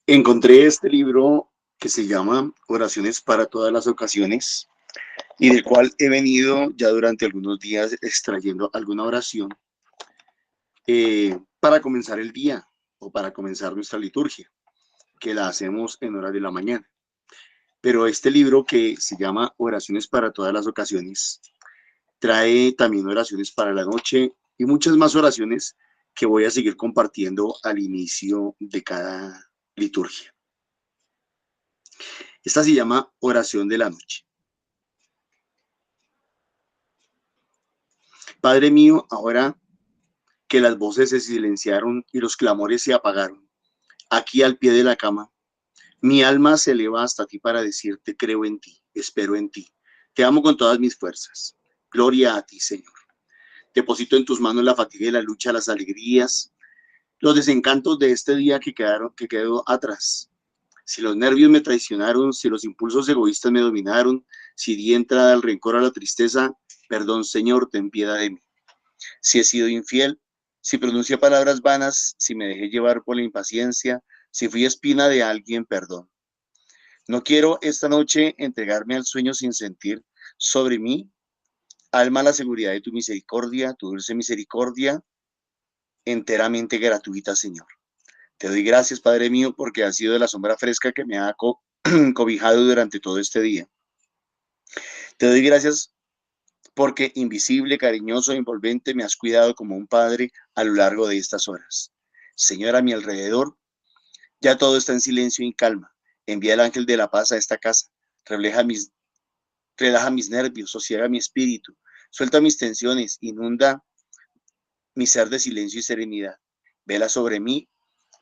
Encontré este libro que se llama Oraciones para todas las ocasiones y del cual he venido ya durante algunos días extrayendo alguna oración para comenzar el día o para comenzar nuestra liturgia, que la hacemos en horas de la mañana. Pero este libro que se llama Oraciones para todas las ocasiones trae también oraciones para la noche y muchas más oraciones que voy a seguir compartiendo al inicio de cada liturgia. Esta se llama Oración de la Noche. Padre mío, ahora que las voces se silenciaron y los clamores se apagaron, aquí al pie de la cama, mi alma se eleva hasta ti para decirte, creo en ti, espero en ti, te amo con todas mis fuerzas. Gloria a ti, Señor. Deposito en tus manos la fatiga y la lucha, las alegrías, los desencantos de este día que quedó atrás. Si los nervios me traicionaron, si los impulsos egoístas me dominaron, si di entrada al rencor, a la tristeza, perdón, Señor, ten piedad de mí. Si he sido infiel, si pronuncié palabras vanas, si me dejé llevar por la impaciencia, si fui espina de alguien, perdón. No quiero esta noche entregarme al sueño sin sentir sobre mí, alma, la seguridad de tu misericordia, tu dulce misericordia, enteramente gratuita, Señor. Te doy gracias, Padre mío, porque has sido la sombra fresca que me ha cobijado durante todo este día. Te doy gracias porque invisible, cariñoso e envolvente me has cuidado como un padre a lo largo de estas horas. Señor, a mi alrededor ya todo está en silencio y calma. Envía el ángel de la paz a esta casa. Relaja mis nervios, sosiega mi espíritu. Suelta mis tensiones, inunda mi ser de silencio y serenidad. Vela sobre mí,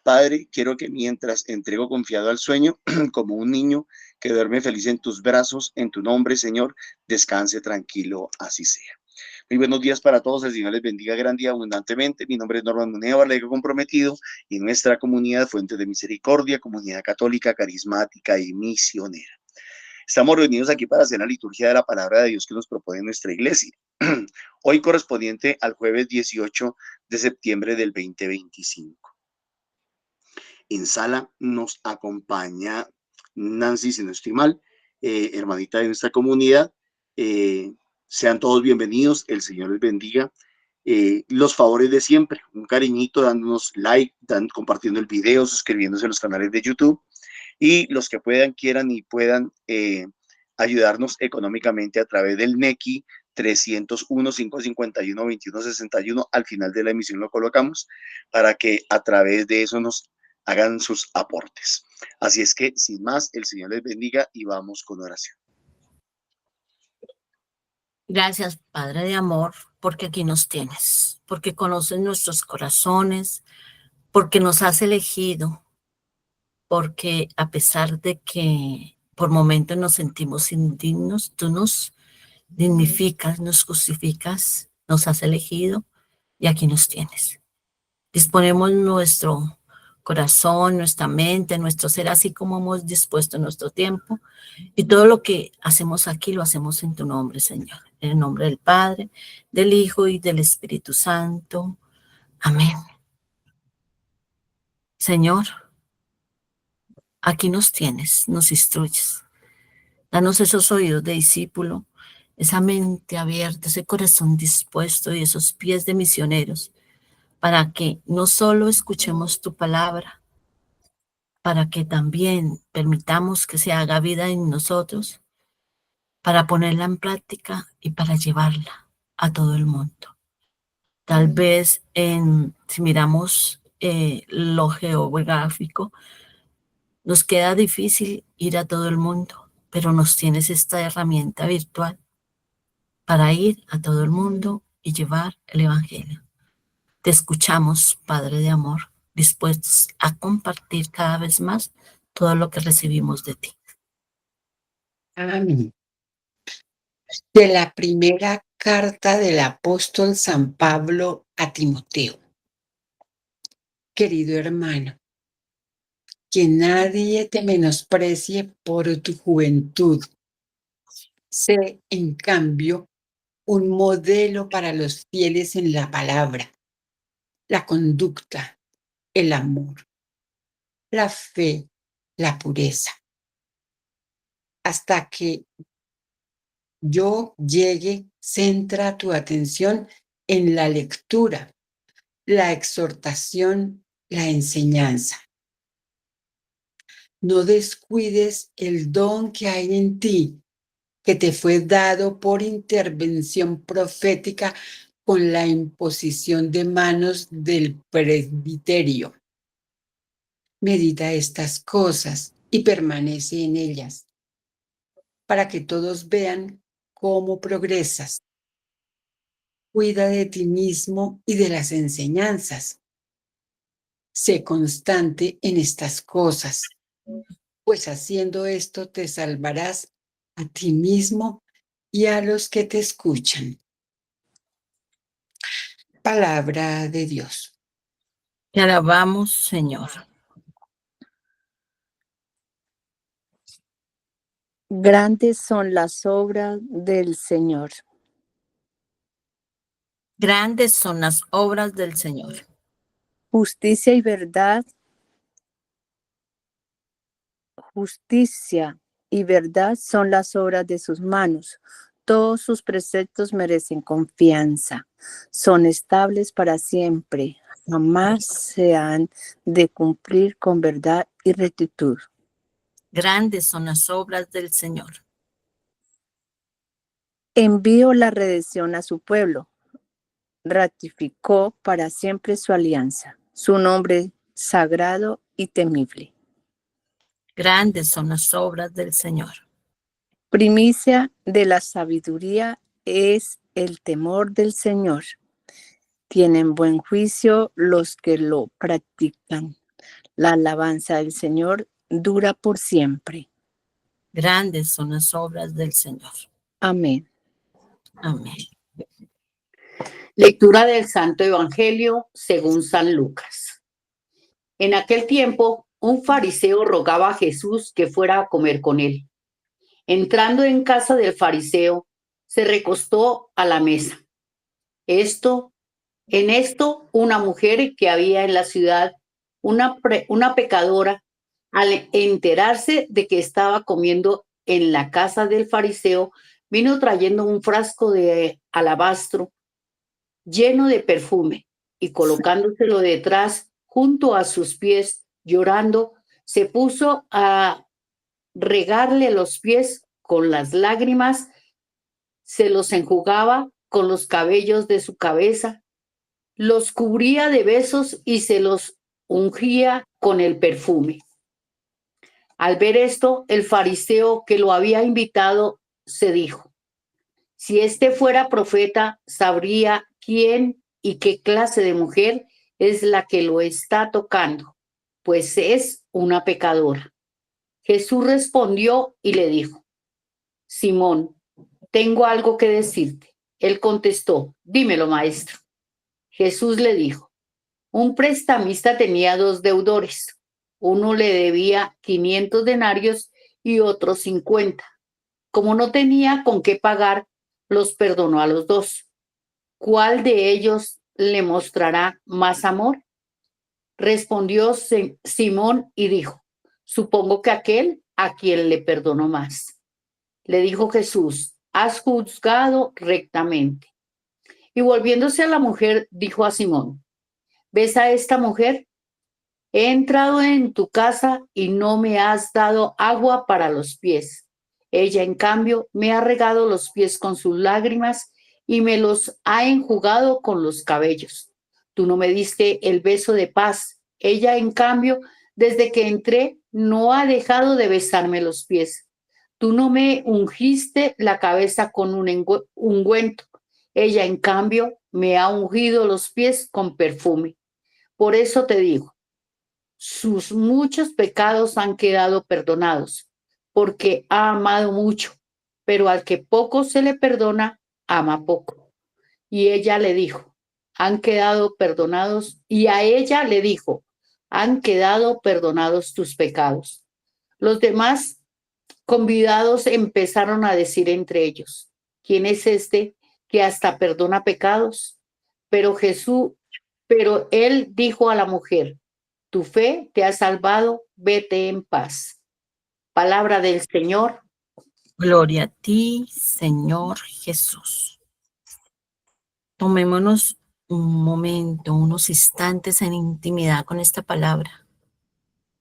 Padre, quiero que mientras entrego confiado al sueño, como un niño que duerme feliz en tus brazos, en tu nombre, Señor, descanse tranquilo, así sea. Muy buenos días para todos, el Señor les bendiga grande y abundantemente. Mi nombre es Norman Muneo, Barlego Comprometido, y nuestra comunidad Fuente de Misericordia, comunidad católica, carismática y misionera. Estamos reunidos aquí para hacer la liturgia de la palabra de Dios que nos propone nuestra iglesia. Hoy correspondiente al jueves 18 de septiembre del 2025. En sala nos acompaña Nancy, si no estoy mal, hermanita de nuestra comunidad. Sean todos bienvenidos, el Señor les bendiga. Los favores de siempre, un cariñito, dándonos like, compartiendo el video, suscribiéndose a los canales de YouTube y los que puedan, quieran y puedan ayudarnos económicamente a través del NECI 301-551-2161. Al final de la emisión lo colocamos para que a través de eso nos hagan sus aportes. Así es que, sin más, el Señor les bendiga y vamos con oración. Gracias, Padre de amor, porque aquí nos tienes, porque conoces nuestros corazones, porque nos has elegido, porque a pesar de que por momentos nos sentimos indignos, tú nos dignificas, nos justificas, nos has elegido y aquí nos tienes. Disponemos nuestro corazón, nuestra mente, nuestro ser, así como hemos dispuesto nuestro tiempo. Y todo lo que hacemos aquí lo hacemos en tu nombre, Señor. En el nombre del Padre, del Hijo y del Espíritu Santo. Amén. Señor, aquí nos tienes, nos instruyes. Danos esos oídos de discípulo, esa mente abierta, ese corazón dispuesto y esos pies de misioneros, para que no solo escuchemos tu palabra, para que también permitamos que se haga vida en nosotros, para ponerla en práctica y para llevarla a todo el mundo. Tal vez si miramos lo geográfico, nos queda difícil ir a todo el mundo, pero nos tienes esta herramienta virtual para ir a todo el mundo y llevar el Evangelio. Te escuchamos, Padre de amor, dispuestos a compartir cada vez más todo lo que recibimos de ti. Amén. De la primera carta del apóstol San Pablo a Timoteo. Querido hermano, que nadie te menosprecie por tu juventud. Sé, en cambio, un modelo para los fieles en la palabra, la conducta, el amor, la fe, la pureza. Hasta que yo llegue, centra tu atención en la lectura, la exhortación, la enseñanza. No descuides el don que hay en ti, que te fue dado por intervención profética con la imposición de manos del presbiterio. Medita estas cosas y permanece en ellas, para que todos vean cómo progresas. Cuida de ti mismo y de las enseñanzas. Sé constante en estas cosas, pues haciendo esto te salvarás a ti mismo y a los que te escuchan. Palabra de Dios. Te alabamos, Señor. Grandes son las obras del Señor. Grandes son las obras del Señor. Justicia y verdad son las obras de sus manos. Todos sus preceptos merecen confianza. Son estables para siempre. Jamás se han de cumplir con verdad y rectitud. Grandes son las obras del Señor. Envió la redención a su pueblo. Ratificó para siempre su alianza. Su nombre sagrado y temible. Grandes son las obras del Señor. Primicia de la sabiduría es el temor del Señor. Tienen buen juicio los que lo practican. La alabanza del Señor dura por siempre. Grandes son las obras del Señor. Amén. Amén. Lectura del Santo Evangelio según San Lucas. En aquel tiempo, un fariseo rogaba a Jesús que fuera a comer con él. Entrando en casa del fariseo, se recostó a la mesa. En esto, una mujer que había en la ciudad, una pecadora, al enterarse de que estaba comiendo en la casa del fariseo, vino trayendo un frasco de alabastro lleno de perfume, y colocándoselo detrás junto a sus pies, llorando, se puso a regarle los pies con las lágrimas, se los enjugaba con los cabellos de su cabeza, los cubría de besos y se los ungía con el perfume. Al ver esto, el fariseo que lo había invitado se dijo: si este fuera profeta, sabría quién y qué clase de mujer es la que lo está tocando, pues es una pecadora. Jesús respondió y le dijo: Simón, tengo algo que decirte. Él contestó: dímelo, maestro. Jesús le dijo: un prestamista tenía 2 deudores. Uno le debía 500 denarios y otro 50. Como no tenía con qué pagar, los perdonó a los 2. ¿Cuál de ellos le mostrará más amor? Respondió Simón y dijo: supongo que aquel a quien le perdonó más. Le dijo Jesús: has juzgado rectamente. Y volviéndose a la mujer, dijo a Simón: ¿ves a esta mujer? He entrado en tu casa y no me has dado agua para los pies. Ella, en cambio, me ha regado los pies con sus lágrimas y me los ha enjugado con los cabellos. Tú no me diste el beso de paz. Ella, en cambio, desde que entré, no ha dejado de besarme los pies. Tú no me ungiste la cabeza con un ungüento. Ella, en cambio, me ha ungido los pies con perfume. Por eso te digo, sus muchos pecados han quedado perdonados, porque ha amado mucho, pero al que poco se le perdona, ama poco. Y ella le dijo: han quedado perdonados, y a ella le dijo: han quedado perdonados tus pecados. Los demás convidados empezaron a decir entre ellos: ¿quién es este que hasta perdona pecados? Pero él dijo a la mujer: Tu fe te ha salvado, vete en paz. Palabra del Señor. Gloria a ti, Señor Jesús. Tomémonos un momento, unos instantes en intimidad con esta palabra.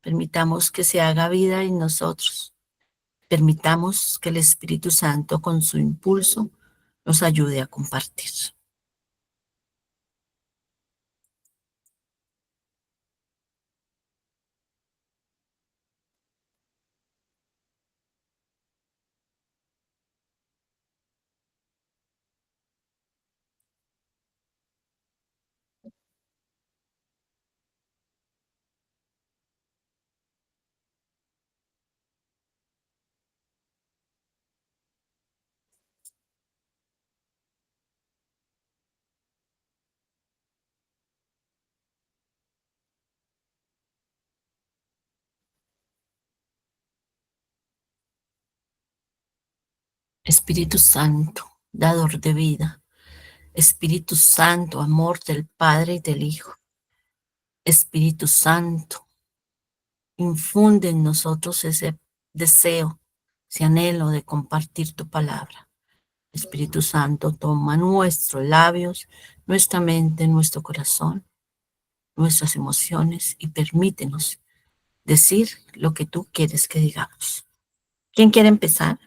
Permitamos que se haga vida en nosotros. Permitamos que el Espíritu Santo, con su impulso, nos ayude a compartir. Espíritu Santo, dador de vida. Espíritu Santo, amor del Padre y del Hijo. Espíritu Santo, infunde en nosotros ese deseo, ese anhelo de compartir tu palabra. Espíritu Santo, toma nuestros labios, nuestra mente, nuestro corazón, nuestras emociones y permítenos decir lo que tú quieres que digamos. ¿Quién quiere empezar?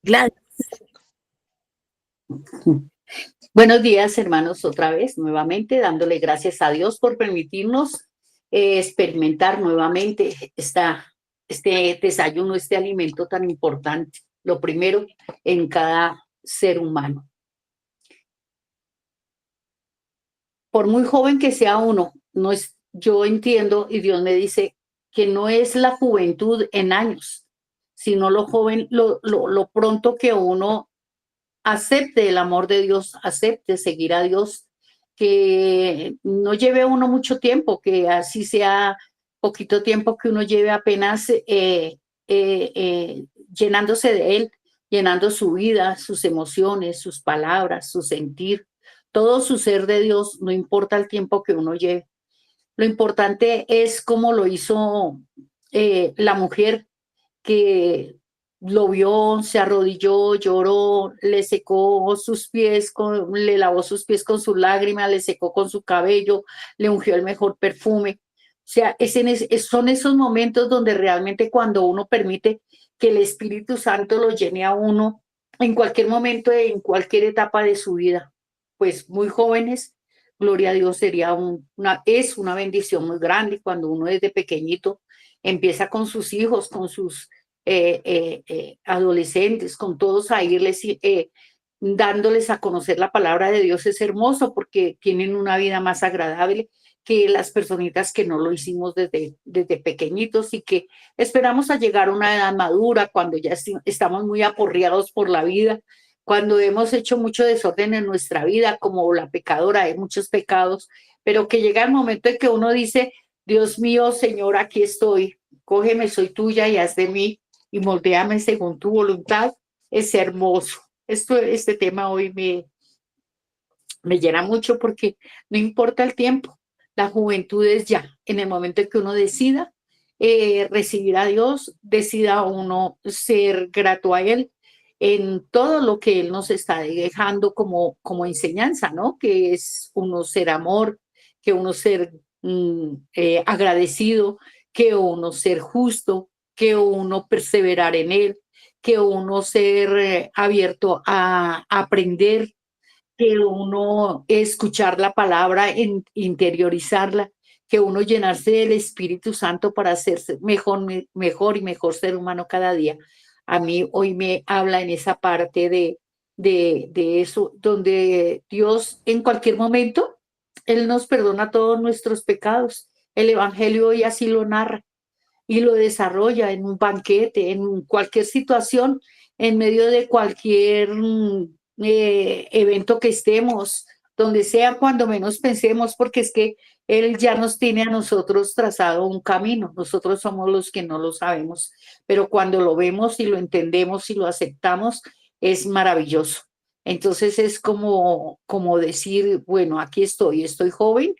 Gladys. Buenos días, hermanos, otra vez, nuevamente, dándole gracias a Dios por permitirnos experimentar nuevamente este desayuno, este alimento tan importante, lo primero en cada ser humano. Por muy joven que sea uno, yo entiendo y Dios me dice que no es la juventud en años, sino lo joven, lo pronto que uno acepte el amor de Dios, acepte seguir a Dios, que no lleve uno mucho tiempo, que así sea poquito tiempo que uno lleve apenas llenándose de Él, llenando su vida, sus emociones, sus palabras, su sentir, todo su ser de Dios, no importa el tiempo que uno lleve. Lo importante es cómo lo hizo la mujer que lo vio, se arrodilló, lloró, le secó sus pies, le lavó sus pies con sus lágrimas, le secó con su cabello, le ungió el mejor perfume. O sea, son esos momentos donde realmente cuando uno permite que el Espíritu Santo lo llene a uno en cualquier momento, en cualquier etapa de su vida, pues muy jóvenes, gloria a Dios, es una bendición muy grande cuando uno desde pequeñito empieza con sus hijos, con sus adolescentes, con todos a irles dándoles a conocer la palabra de Dios. Es hermoso porque tienen una vida más agradable que las personitas que no lo hicimos desde pequeñitos y que esperamos a llegar a una edad madura cuando ya estamos muy aporreados por la vida, cuando hemos hecho mucho desorden en nuestra vida, como la pecadora, hay muchos pecados, pero que llega el momento en que uno dice, Dios mío, Señor, aquí estoy, cógeme, soy tuya y haz de mí y moldéame según tu voluntad. Es hermoso. Este tema hoy me llena mucho porque no importa el tiempo, la juventud es ya, en el momento en que uno decida recibir a Dios, decida uno ser grato a Él en todo lo que Él nos está dejando como enseñanza, ¿no? Que es uno ser amor, que uno ser agradecido, que uno ser justo, que uno perseverar en Él, que uno ser abierto a aprender, que uno escuchar la palabra, interiorizarla, que uno llenarse del Espíritu Santo para hacerse mejor y mejor ser humano cada día. A mí hoy me habla en esa parte de eso, donde Dios en cualquier momento, Él nos perdona todos nuestros pecados. El Evangelio hoy así lo narra y lo desarrolla en un banquete, en cualquier situación, en medio de cualquier evento que estemos, donde sea, cuando menos pensemos, porque es que Él ya nos tiene a nosotros trazado un camino. Nosotros somos los que no lo sabemos, pero cuando lo vemos y lo entendemos y lo aceptamos, es maravilloso. Entonces es como decir, bueno, aquí estoy joven,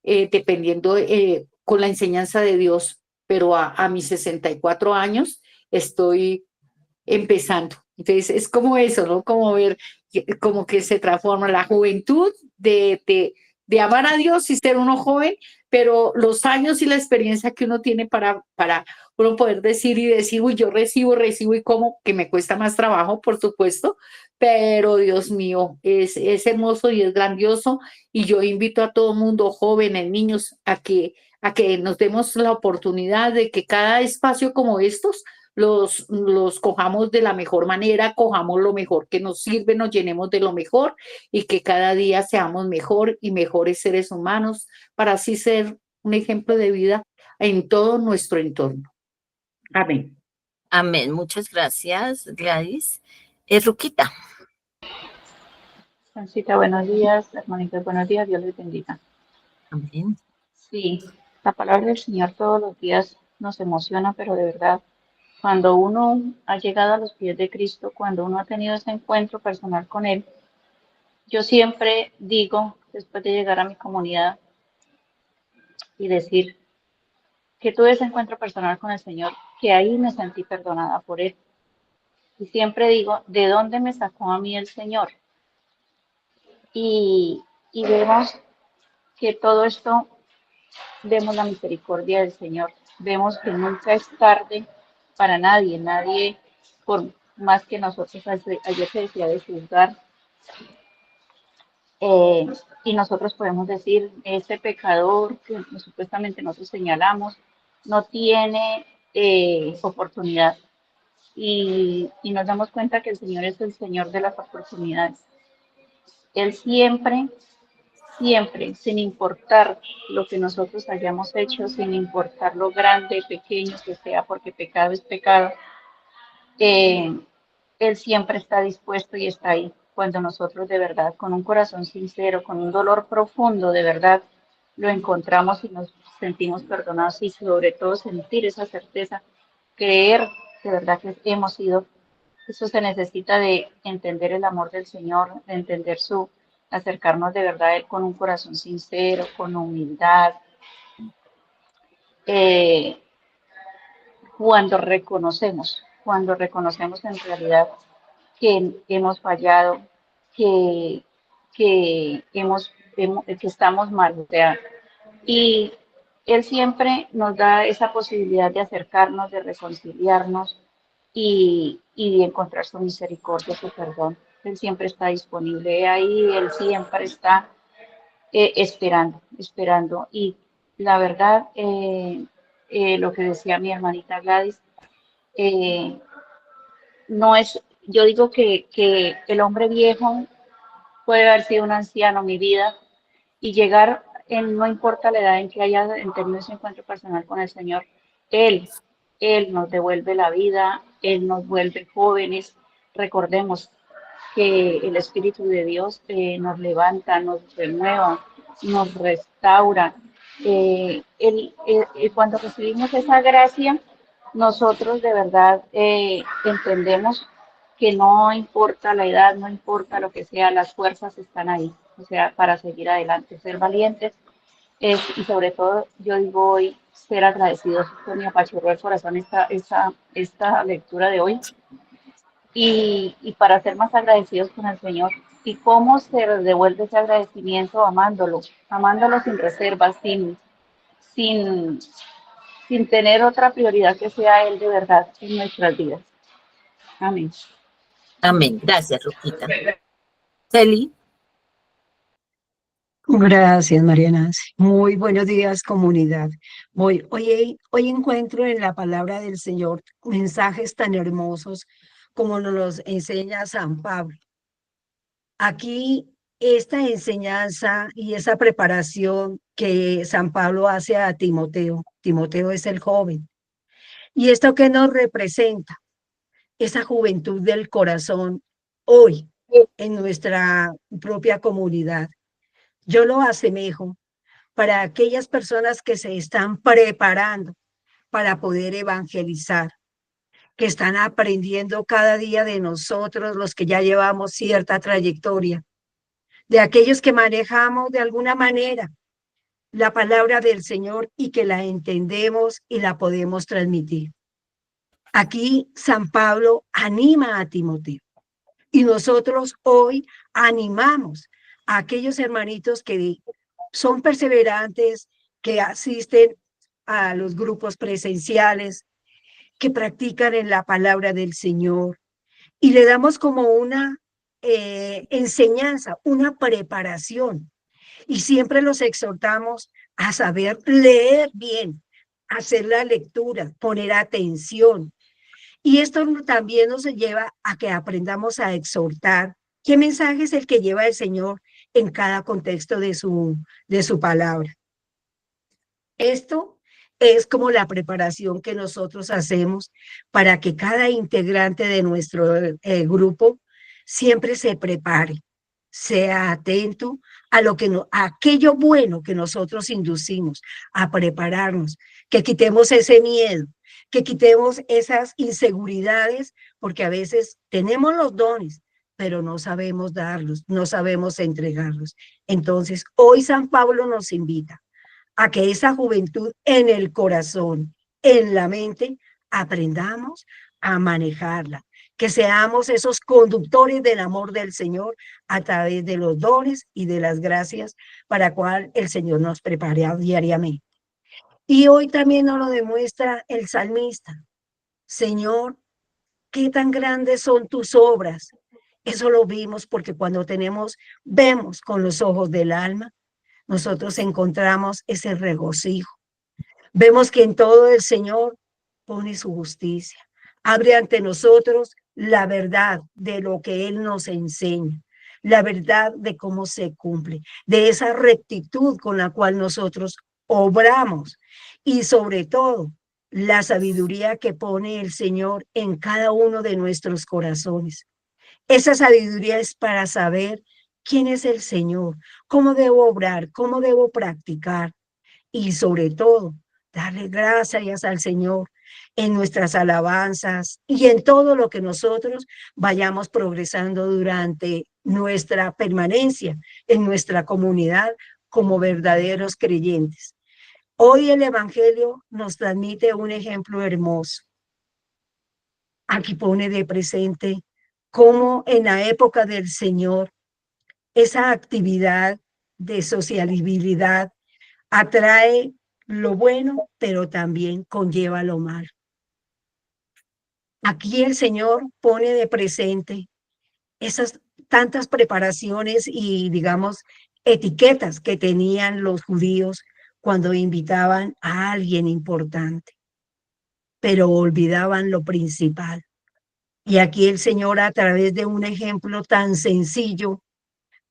dependiendo con la enseñanza de Dios, pero a mis 64 años estoy empezando. Entonces es como eso, ¿no? Como ver, como que se transforma la juventud de amar a Dios y ser uno joven, pero los años y la experiencia que uno tiene para uno poder decir, uy, yo recibo y como que me cuesta más trabajo, por supuesto, pero Dios mío, es hermoso y es grandioso y yo invito a todo mundo, jóvenes, niños, a que nos demos la oportunidad de que cada espacio como estos los cojamos de la mejor manera, cojamos lo mejor que nos sirve, nos llenemos de lo mejor y que cada día seamos mejor y mejores seres humanos para así ser un ejemplo de vida en todo nuestro entorno. Amén. Amén. Muchas gracias, Gladys. Ruquita. Francita, buenos días, hermanitas, buenos días, Dios les bendiga. Amén. Sí, la palabra del Señor todos los días nos emociona, pero de verdad, cuando uno ha llegado a los pies de Cristo, cuando uno ha tenido ese encuentro personal con Él, yo siempre digo, después de llegar a mi comunidad y decir que tuve ese encuentro personal con el Señor, que ahí me sentí perdonada por Él. Y siempre digo, ¿de dónde me sacó a mí el Señor? Y vemos que todo esto vemos la misericordia del Señor, vemos que nunca es tarde para nadie, nadie, por más que nosotros ayer se decía de juzgar, eh, y nosotros podemos decir, ese pecador que supuestamente nosotros señalamos, no tiene oportunidad. Y nos damos cuenta que el Señor es el Señor de las oportunidades. Él siempre, sin importar lo que nosotros hayamos hecho, sin importar lo grande, pequeño que sea, porque pecado es pecado, eh, Él siempre está dispuesto y está ahí cuando nosotros de verdad, con un corazón sincero, con un dolor profundo, de verdad, lo encontramos y nos sentimos perdonados y sobre todo sentir esa certeza, creer de verdad que hemos sido. Eso se necesita de entender el amor del Señor, de entender acercarnos de verdad a Él con un corazón sincero, con humildad. Eh, cuando reconocemos en realidad que hemos fallado, que, que estamos mal, o sea, y Él siempre nos da esa posibilidad de acercarnos, de reconciliarnos y de encontrar su misericordia, su perdón. Él siempre está disponible ahí, Él siempre está esperando. Y la verdad, lo que decía mi hermanita Gladys, eh, no es, yo digo que el hombre viejo puede haber sido un anciano en mi vida y llegar, no importa la edad en que haya tenido ese encuentro personal con el Señor, Él, Él nos devuelve la vida, Él nos vuelve jóvenes. Recordemos que el Espíritu de Dios nos levanta, nos renueva, nos restaura. Cuando recibimos esa gracia, nosotros de verdad entendemos que no importa la edad, no importa lo que sea, las fuerzas están ahí, o sea, para seguir adelante, ser valientes y sobre todo, yo digo hoy, ser agradecidos. Con mi apachurró el corazón esta lectura de hoy y para ser más agradecidos con el Señor. ¿Y cómo se devuelve ese agradecimiento? Amándolo sin reservas, sin, sin tener otra prioridad que sea Él de verdad en nuestras vidas. Amén. Amén. Gracias, Ruquita. Celi. Gracias, María Nancy. Muy buenos días, comunidad. Hoy encuentro en la palabra del Señor mensajes tan hermosos como nos los enseña San Pablo. Aquí, esta enseñanza y esa preparación que San Pablo hace a Timoteo. Timoteo es el joven. ¿Y esto qué nos representa? Esa juventud del corazón hoy en nuestra propia comunidad. Yo lo asemejo para aquellas personas que se están preparando para poder evangelizar. que están aprendiendo cada día de nosotros, los que ya llevamos cierta trayectoria, de aquellos que manejamos de alguna manera la palabra del Señor y que la entendemos y la podemos transmitir. Aquí San Pablo anima a Timoteo y nosotros hoy animamos a aquellos hermanitos que son perseverantes, que asisten a los grupos presenciales, que practican en la palabra del Señor y le damos como una enseñanza, una preparación. Y siempre los exhortamos a saber leer bien, hacer la lectura, poner atención. Y esto también nos lleva a que aprendamos a exhortar. ¿Qué mensaje es el que lleva el Señor en cada contexto de su palabra? Esto es como la preparación que nosotros hacemos para que cada integrante de nuestro grupo siempre se prepare, sea atento a a aquello bueno que nosotros inducimos, a prepararnos, que quitemos ese miedo, que quitemos esas inseguridades, porque a veces tenemos los dones, pero no sabemos darlos, no sabemos entregarlos. Entonces, hoy San Pablo nos invita a que esa juventud en el corazón, en la mente, aprendamos a manejarla, que seamos esos conductores del amor del Señor a través de los dones y de las gracias para cual el Señor nos prepara diariamente. Y hoy también nos lo demuestra el salmista. Señor, qué tan grandes son tus obras. Eso lo vimos porque cuando vemos con los ojos del alma, nosotros encontramos ese regocijo. Vemos que en todo el Señor pone su justicia. Abre ante nosotros la verdad de lo que Él nos enseña, la verdad de cómo se cumple, de esa rectitud con la cual nosotros obramos y sobre todo la sabiduría que pone el Señor en cada uno de nuestros corazones. Esa sabiduría es para saber quién es el Señor, cómo debo obrar, cómo debo practicar y sobre todo darle gracias al Señor en nuestras alabanzas y en todo lo que nosotros vayamos progresando durante nuestra permanencia en nuestra comunidad como verdaderos creyentes. Hoy el Evangelio nos transmite un ejemplo hermoso. Aquí pone de presente cómo en la época del Señor esa actividad de sociabilidad atrae lo bueno, pero también conlleva lo malo. Aquí el Señor pone de presente esas tantas preparaciones y, digamos, etiquetas que tenían los judíos cuando invitaban a alguien importante, pero olvidaban lo principal. Y aquí el Señor, a través de un ejemplo tan sencillo,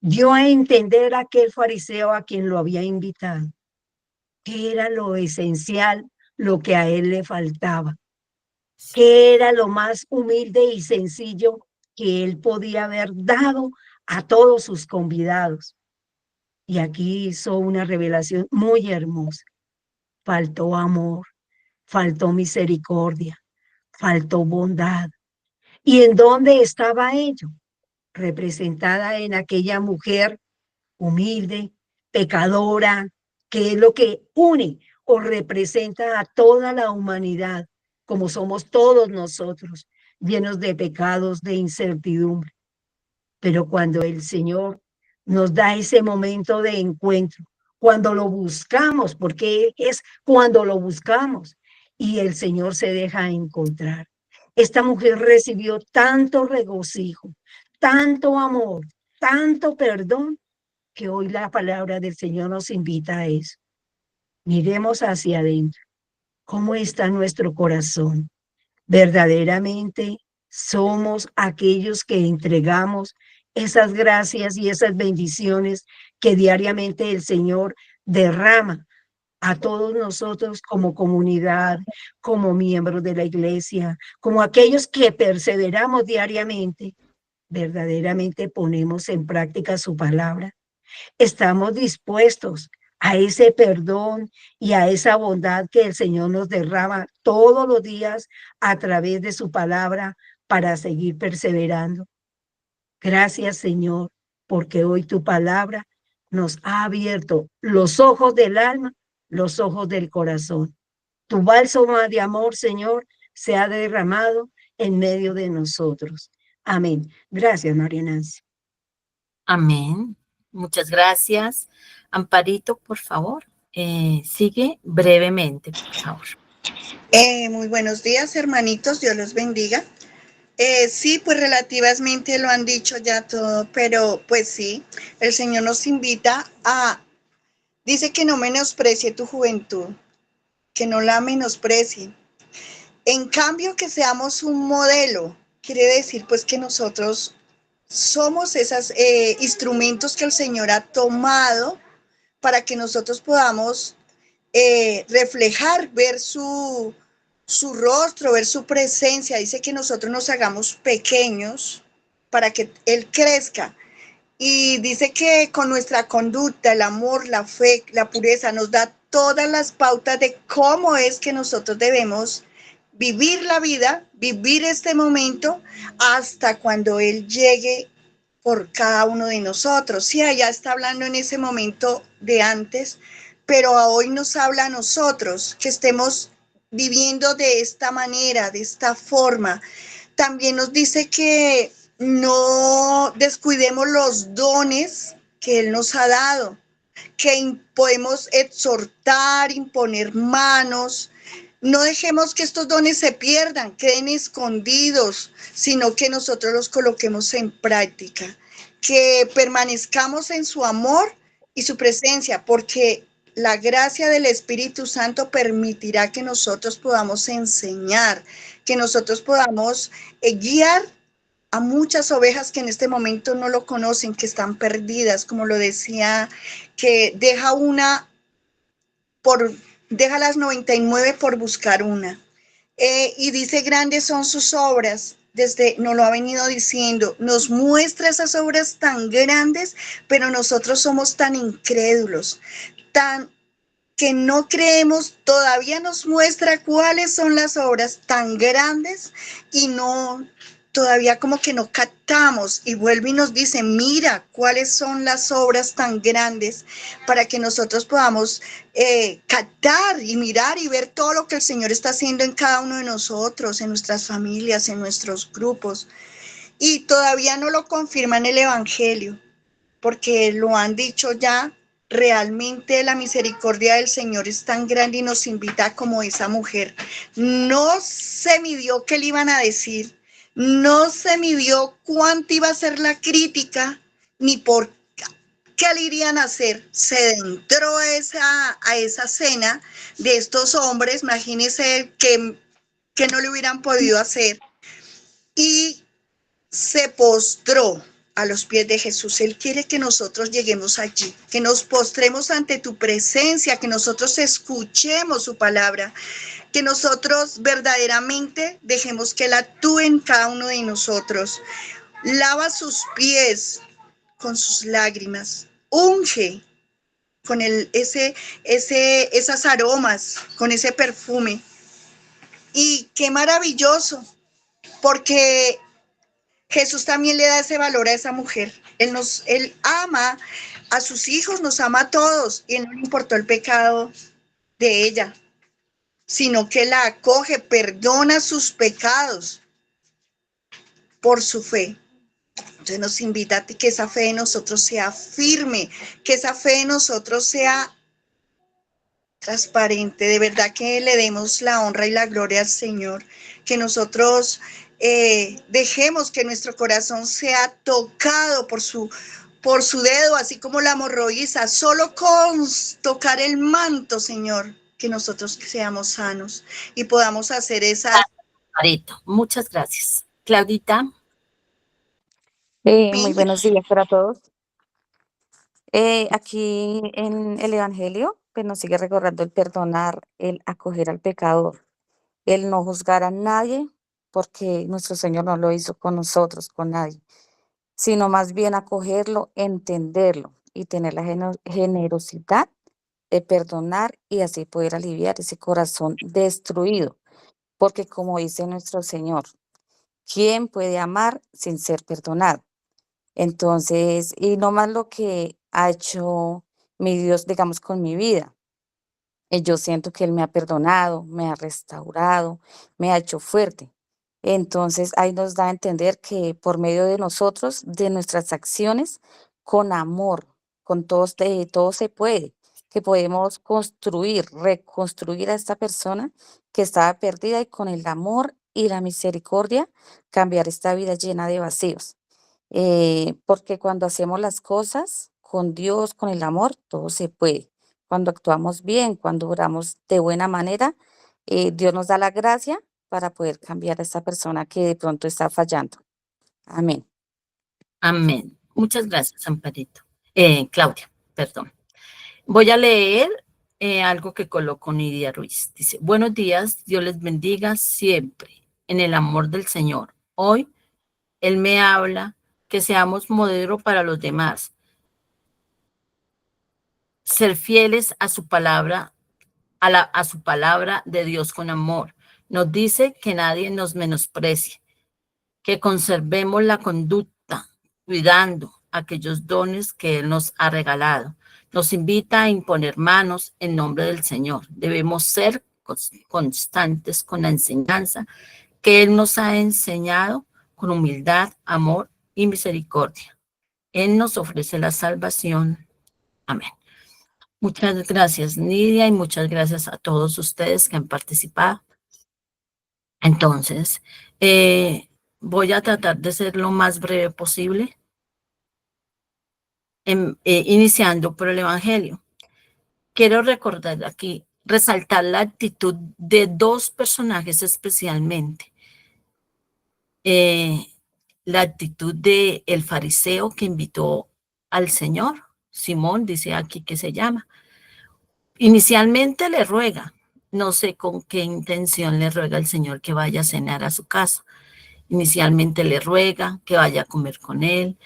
dio a entender a aquel fariseo a quien lo había invitado, qué era lo esencial, lo que a él le faltaba, qué era lo más humilde y sencillo que él podía haber dado a todos sus convidados. Y aquí hizo una revelación muy hermosa. Faltó amor, faltó misericordia, faltó bondad. ¿Y en dónde estaba ello? Representada en aquella mujer humilde, pecadora, que es lo que une o representa a toda la humanidad, como somos todos nosotros, llenos de pecados, de incertidumbre. Pero cuando el Señor nos da ese momento de encuentro, cuando lo buscamos, porque es cuando lo buscamos, y el Señor se deja encontrar. Esta mujer recibió tanto regocijo, tanto amor, tanto perdón, que hoy la palabra del Señor nos invita a eso. Miremos hacia adentro. ¿Cómo está nuestro corazón? ¿Verdaderamente somos aquellos que entregamos esas gracias y esas bendiciones que diariamente el Señor derrama a todos nosotros como comunidad, como miembros de la iglesia, como aquellos que perseveramos diariamente? ¿Verdaderamente ponemos en práctica su palabra? ¿Estamos dispuestos a ese perdón y a esa bondad que el Señor nos derrama todos los días a través de su palabra para seguir perseverando. Gracias, Señor, porque hoy tu palabra nos ha abierto los ojos del alma, los ojos del corazón. Tu bálsamo de amor, Señor, se ha derramado en medio de nosotros. Amén. Gracias, María Nancy. Amén. Muchas gracias. Amparito, por favor, sigue brevemente, por favor. Muy buenos días, hermanitos, Dios los bendiga. Sí, pues relativamente lo han dicho ya todo, pero pues sí, el Señor nos invita dice que no menosprecie tu juventud, que no la menosprecie. En cambio, que seamos un modelo, quiere decir pues que nosotros somos esos instrumentos que el Señor ha tomado para que nosotros podamos reflejar, ver su rostro, ver su presencia. Dice que nosotros nos hagamos pequeños para que Él crezca. Y dice que con nuestra conducta, el amor, la fe, la pureza, nos da todas las pautas de cómo es que nosotros debemos vivir la vida, vivir este momento, hasta cuando Él llegue por cada uno de nosotros. Sí, allá está hablando en ese momento de antes, pero hoy nos habla a nosotros que estemos viviendo de esta manera, de esta forma. También nos dice que no descuidemos los dones que Él nos ha dado, que podemos exhortar, imponer manos. No dejemos que estos dones se pierdan, queden escondidos, sino que nosotros los coloquemos en práctica, que permanezcamos en su amor y su presencia, porque la gracia del Espíritu Santo permitirá que nosotros podamos enseñar, que nosotros podamos guiar a muchas ovejas que en este momento no lo conocen, que están perdidas, como lo decía, que deja las 99 por buscar una. Y dice, grandes son sus obras, nos lo ha venido diciendo, nos muestra esas obras tan grandes, pero nosotros somos tan incrédulos, tan que no creemos, todavía nos muestra cuáles son las obras tan grandes y no, todavía como que no captamos, y vuelve y nos dice, mira cuáles son las obras tan grandes para que nosotros podamos captar y mirar y ver todo lo que el Señor está haciendo en cada uno de nosotros, en nuestras familias, en nuestros grupos. Y todavía no lo confirma en el Evangelio, porque lo han dicho ya. Realmente la misericordia del Señor es tan grande y nos invita como esa mujer. No se midió qué le iban a decir, no se midió cuánto iba a ser la crítica, ni por qué le irían a hacer. Se entró a esa cena de estos hombres, imagínense que no le hubieran podido hacer, y se postró a los pies de Jesús. Él quiere que nosotros lleguemos allí, que nos postremos ante tu presencia, que nosotros escuchemos su palabra, que nosotros verdaderamente dejemos que Él actúe en cada uno de nosotros. Lava sus pies con sus lágrimas, unge con esas aromas, con ese perfume. Y qué maravilloso, porque Jesús también le da ese valor a esa mujer. Él ama a sus hijos, nos ama a todos, y Él no le importó el pecado de ella, sino que la acoge, perdona sus pecados por su fe. Entonces nos invita a que esa fe de nosotros sea firme, que esa fe de nosotros sea transparente, de verdad que le demos la honra y la gloria al Señor, que nosotros dejemos que nuestro corazón sea tocado por su dedo, así como la hemorroísa, solo con tocar el manto, Señor, que nosotros seamos sanos y podamos hacer esas. Amparito, muchas gracias. Claudita. Muy buenos días para todos. Aquí en el Evangelio, pues nos sigue recordando el perdonar, el acoger al pecador, el no juzgar a nadie, porque nuestro Señor no lo hizo con nosotros, con nadie, sino más bien acogerlo, entenderlo y tener la generosidad perdonar y así poder aliviar ese corazón destruido. Porque como dice nuestro Señor, ¿quién puede amar sin ser perdonado? Entonces, y no más lo que ha hecho mi Dios, digamos, con mi vida. Yo siento que Él me ha perdonado, me ha restaurado, me ha hecho fuerte. Entonces, ahí nos da a entender que por medio de nosotros, de nuestras acciones, con amor, con todos, de todo se puede, que podemos construir, reconstruir a esta persona que estaba perdida y con el amor y la misericordia cambiar esta vida llena de vacíos. Porque cuando hacemos las cosas con Dios, con el amor, todo se puede. Cuando actuamos bien, cuando oramos de buena manera, Dios nos da la gracia para poder cambiar a esta persona que de pronto está fallando. Amén. Amén. Muchas gracias, Amparito. Claudia, perdón. Voy a leer algo que colocó Nidia Ruiz. Dice, buenos días, Dios les bendiga siempre en el amor del Señor. Hoy Él me habla que seamos modelo para los demás, ser fieles a su palabra, a su palabra de Dios con amor. Nos dice que nadie nos menosprecie, que conservemos la conducta, cuidando aquellos dones que Él nos ha regalado. Nos invita a imponer manos en nombre del Señor. Debemos ser constantes con la enseñanza que Él nos ha enseñado con humildad, amor y misericordia. Él nos ofrece la salvación. Amén. Muchas gracias, Nidia, y muchas gracias a todos ustedes que han participado. Entonces, voy a tratar de ser lo más breve posible, iniciando por el Evangelio. Quiero recordar aquí, resaltar la actitud de dos personajes especialmente. La actitud del fariseo que invitó al Señor, Simón, dice aquí que se llama. Inicialmente le ruega, no sé con qué intención le ruega el Señor que vaya a cenar a su casa. Inicialmente le ruega que vaya a comer con él.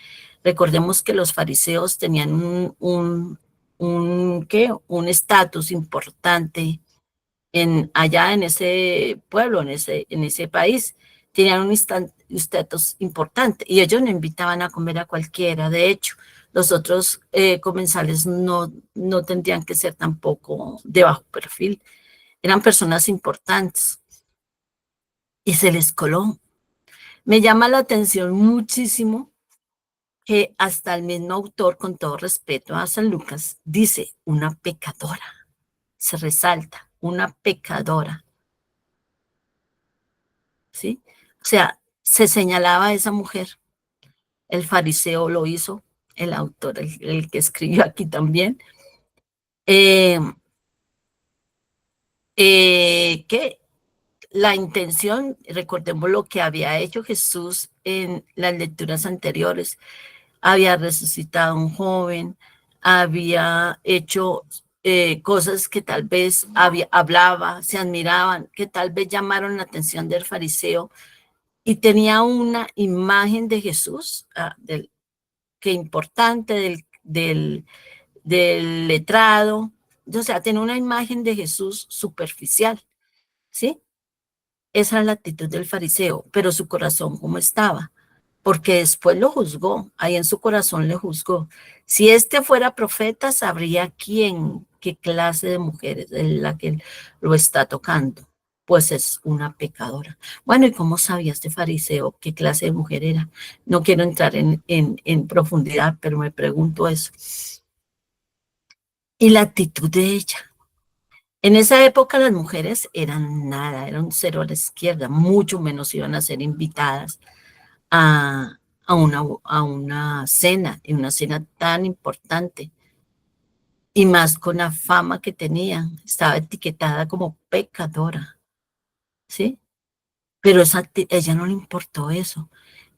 Recordemos que los fariseos tenían un estatus importante allá en ese pueblo, en ese país. Tenían un estatus importante y ellos no invitaban a comer a cualquiera. De hecho, los otros comensales no tendrían que ser tampoco de bajo perfil. Eran personas importantes y se les coló. Me llama la atención muchísimo que hasta el mismo autor, con todo respeto a San Lucas, dice una pecadora. Se resalta, una pecadora. ¿Sí? O sea, se señalaba a esa mujer. El fariseo lo hizo, el autor, el que escribió aquí también. Que la intención, recordemos lo que había hecho Jesús en las lecturas anteriores, había resucitado a un joven, había hecho cosas que tal vez hablaba, se admiraban, que tal vez llamaron la atención del fariseo, y tenía una imagen de Jesús, que importante, del letrado, o sea, tenía una imagen de Jesús superficial, ¿sí? Esa es la actitud del fariseo, pero su corazón, ¿cómo estaba? Porque después lo juzgó, ahí en su corazón le juzgó. Si este fuera profeta, sabría qué clase de mujer es la que lo está tocando. Pues es una pecadora. Bueno, ¿y cómo sabía este fariseo qué clase de mujer era? No quiero entrar en profundidad, pero me pregunto eso. Y la actitud de ella. En esa época las mujeres eran nada, eran un cero a la izquierda, mucho menos iban a ser invitadas a una cena, y una cena tan importante, y más con la fama que tenía, estaba etiquetada como pecadora, ¿sí? Pero ella no le importó eso.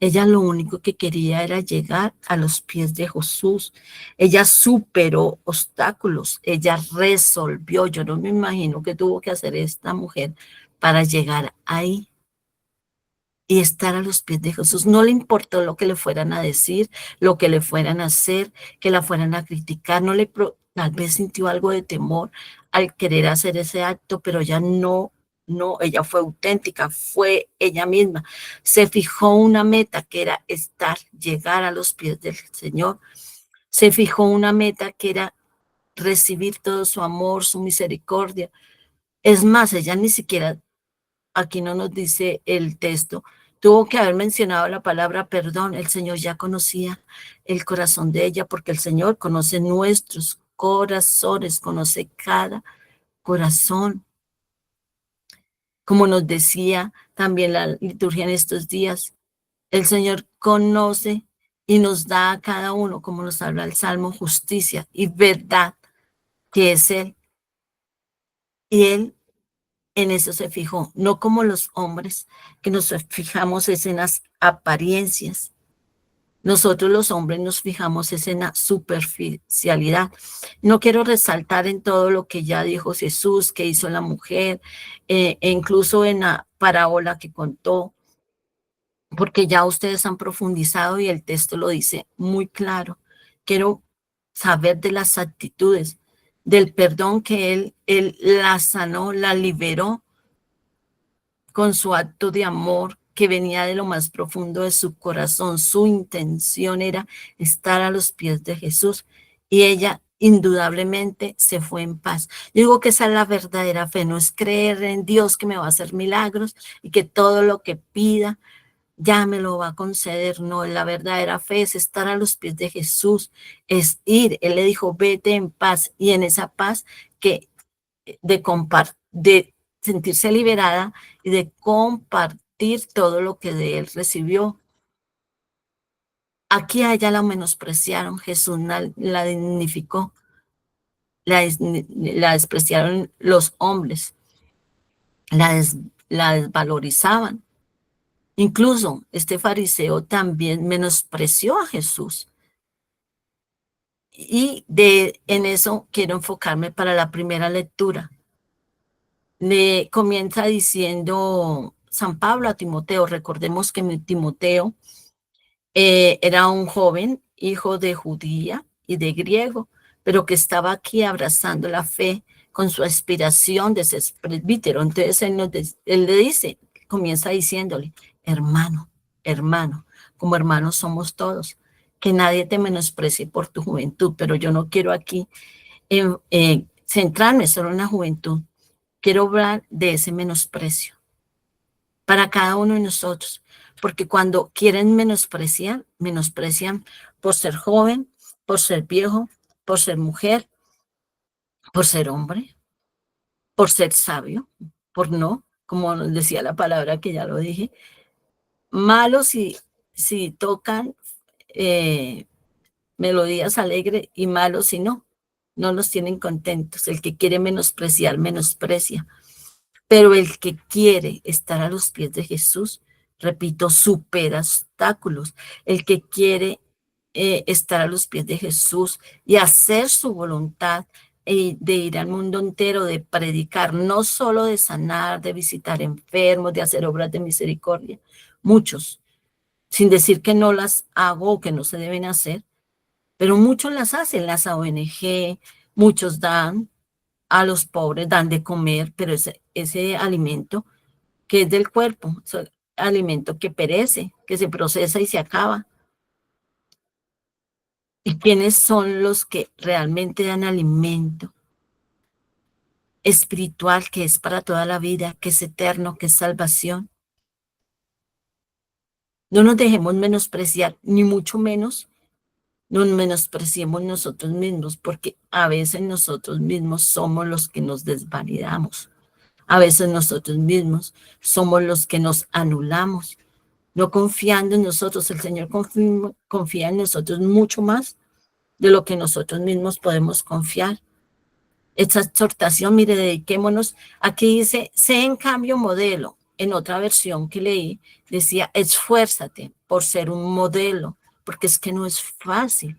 Ella lo único que quería era llegar a los pies de Jesús. Ella superó obstáculos, ella resolvió. Yo no me imagino qué tuvo que hacer esta mujer para llegar ahí y estar a los pies de Jesús. No le importó lo que le fueran a decir, lo que le fueran a hacer, que la fueran a criticar. Tal vez sintió algo de temor al querer hacer ese acto, pero ella no, ella fue auténtica, fue ella misma. Se fijó una meta que era llegar a los pies del Señor. Se fijó una meta que era recibir todo su amor, su misericordia. Es más, ella ni siquiera, aquí no nos dice el texto, tuvo que haber mencionado la palabra perdón. El Señor ya conocía el corazón de ella, porque el Señor conoce nuestros corazones, conoce cada corazón. Como nos decía también la liturgia en estos días, el Señor conoce y nos da a cada uno, como nos habla el Salmo, justicia y verdad, que es Él. Y Él en eso se fijó, no como los hombres, que nos fijamos en las apariencias. Nosotros los hombres nos fijamos en la superficialidad. No quiero resaltar en todo lo que ya dijo Jesús, que hizo la mujer, e incluso en la parábola que contó, porque ya ustedes han profundizado y el texto lo dice muy claro. Quiero saber de las actitudes, del perdón que él la sanó, la liberó con su acto de amor que venía de lo más profundo de su corazón. Su intención era estar a los pies de Jesús y ella indudablemente se fue en paz. Yo digo que esa es la verdadera fe, no es creer en Dios que me va a hacer milagros y que todo lo que pida ya me lo va a conceder. No, la verdadera fe es estar a los pies de Jesús, es ir. Él le dijo, vete en paz, y en esa paz que de sentirse liberada y de compartir todo lo que de él recibió. Aquí a ella la menospreciaron, Jesús la dignificó, la despreciaron los hombres, la desvalorizaban. Incluso este fariseo también menospreció a Jesús. Y en eso quiero enfocarme para la primera lectura. Le comienza diciendo San Pablo a Timoteo. Recordemos que Timoteo era un joven, hijo de judía y de griego, pero que estaba aquí abrazando la fe con su aspiración de ser presbítero. Entonces él le dice, comienza diciéndole, hermano, como hermanos somos todos, que nadie te menosprecie por tu juventud, pero yo no quiero aquí centrarme solo en la juventud. Quiero hablar de ese menosprecio para cada uno de nosotros, porque cuando quieren menospreciar, menosprecian por ser joven, por ser viejo, por ser mujer, por ser hombre, por ser sabio, por no, como decía la palabra que ya lo dije, malos si tocan melodías alegres y malos si no los tienen contentos. El que quiere menospreciar, menosprecia. Pero el que quiere estar a los pies de Jesús, repito, supera obstáculos. El que quiere estar a los pies de Jesús y hacer su voluntad, de ir al mundo entero, de predicar, no solo de sanar, de visitar enfermos, de hacer obras de misericordia, muchos, sin decir que no las hago o que no se deben hacer, pero muchos las hacen, las ONG, muchos dan a los pobres, dan de comer, pero ese alimento que es del cuerpo, ese alimento que perece, que se procesa y se acaba. ¿Y quiénes son los que realmente dan alimento espiritual, que es para toda la vida, que es eterno, que es salvación? No nos dejemos menospreciar, ni mucho menos nos menospreciemos nosotros mismos, porque a veces nosotros mismos somos los que nos desvalidamos. A veces nosotros mismos somos los que nos anulamos, no confiando en nosotros. El Señor confía en nosotros mucho más de lo que nosotros mismos podemos confiar. Esta exhortación, mire, dediquémonos. Aquí dice, sé en cambio modelo. En otra versión que leí, decía, esfuérzate por ser un modelo, porque es que no es fácil.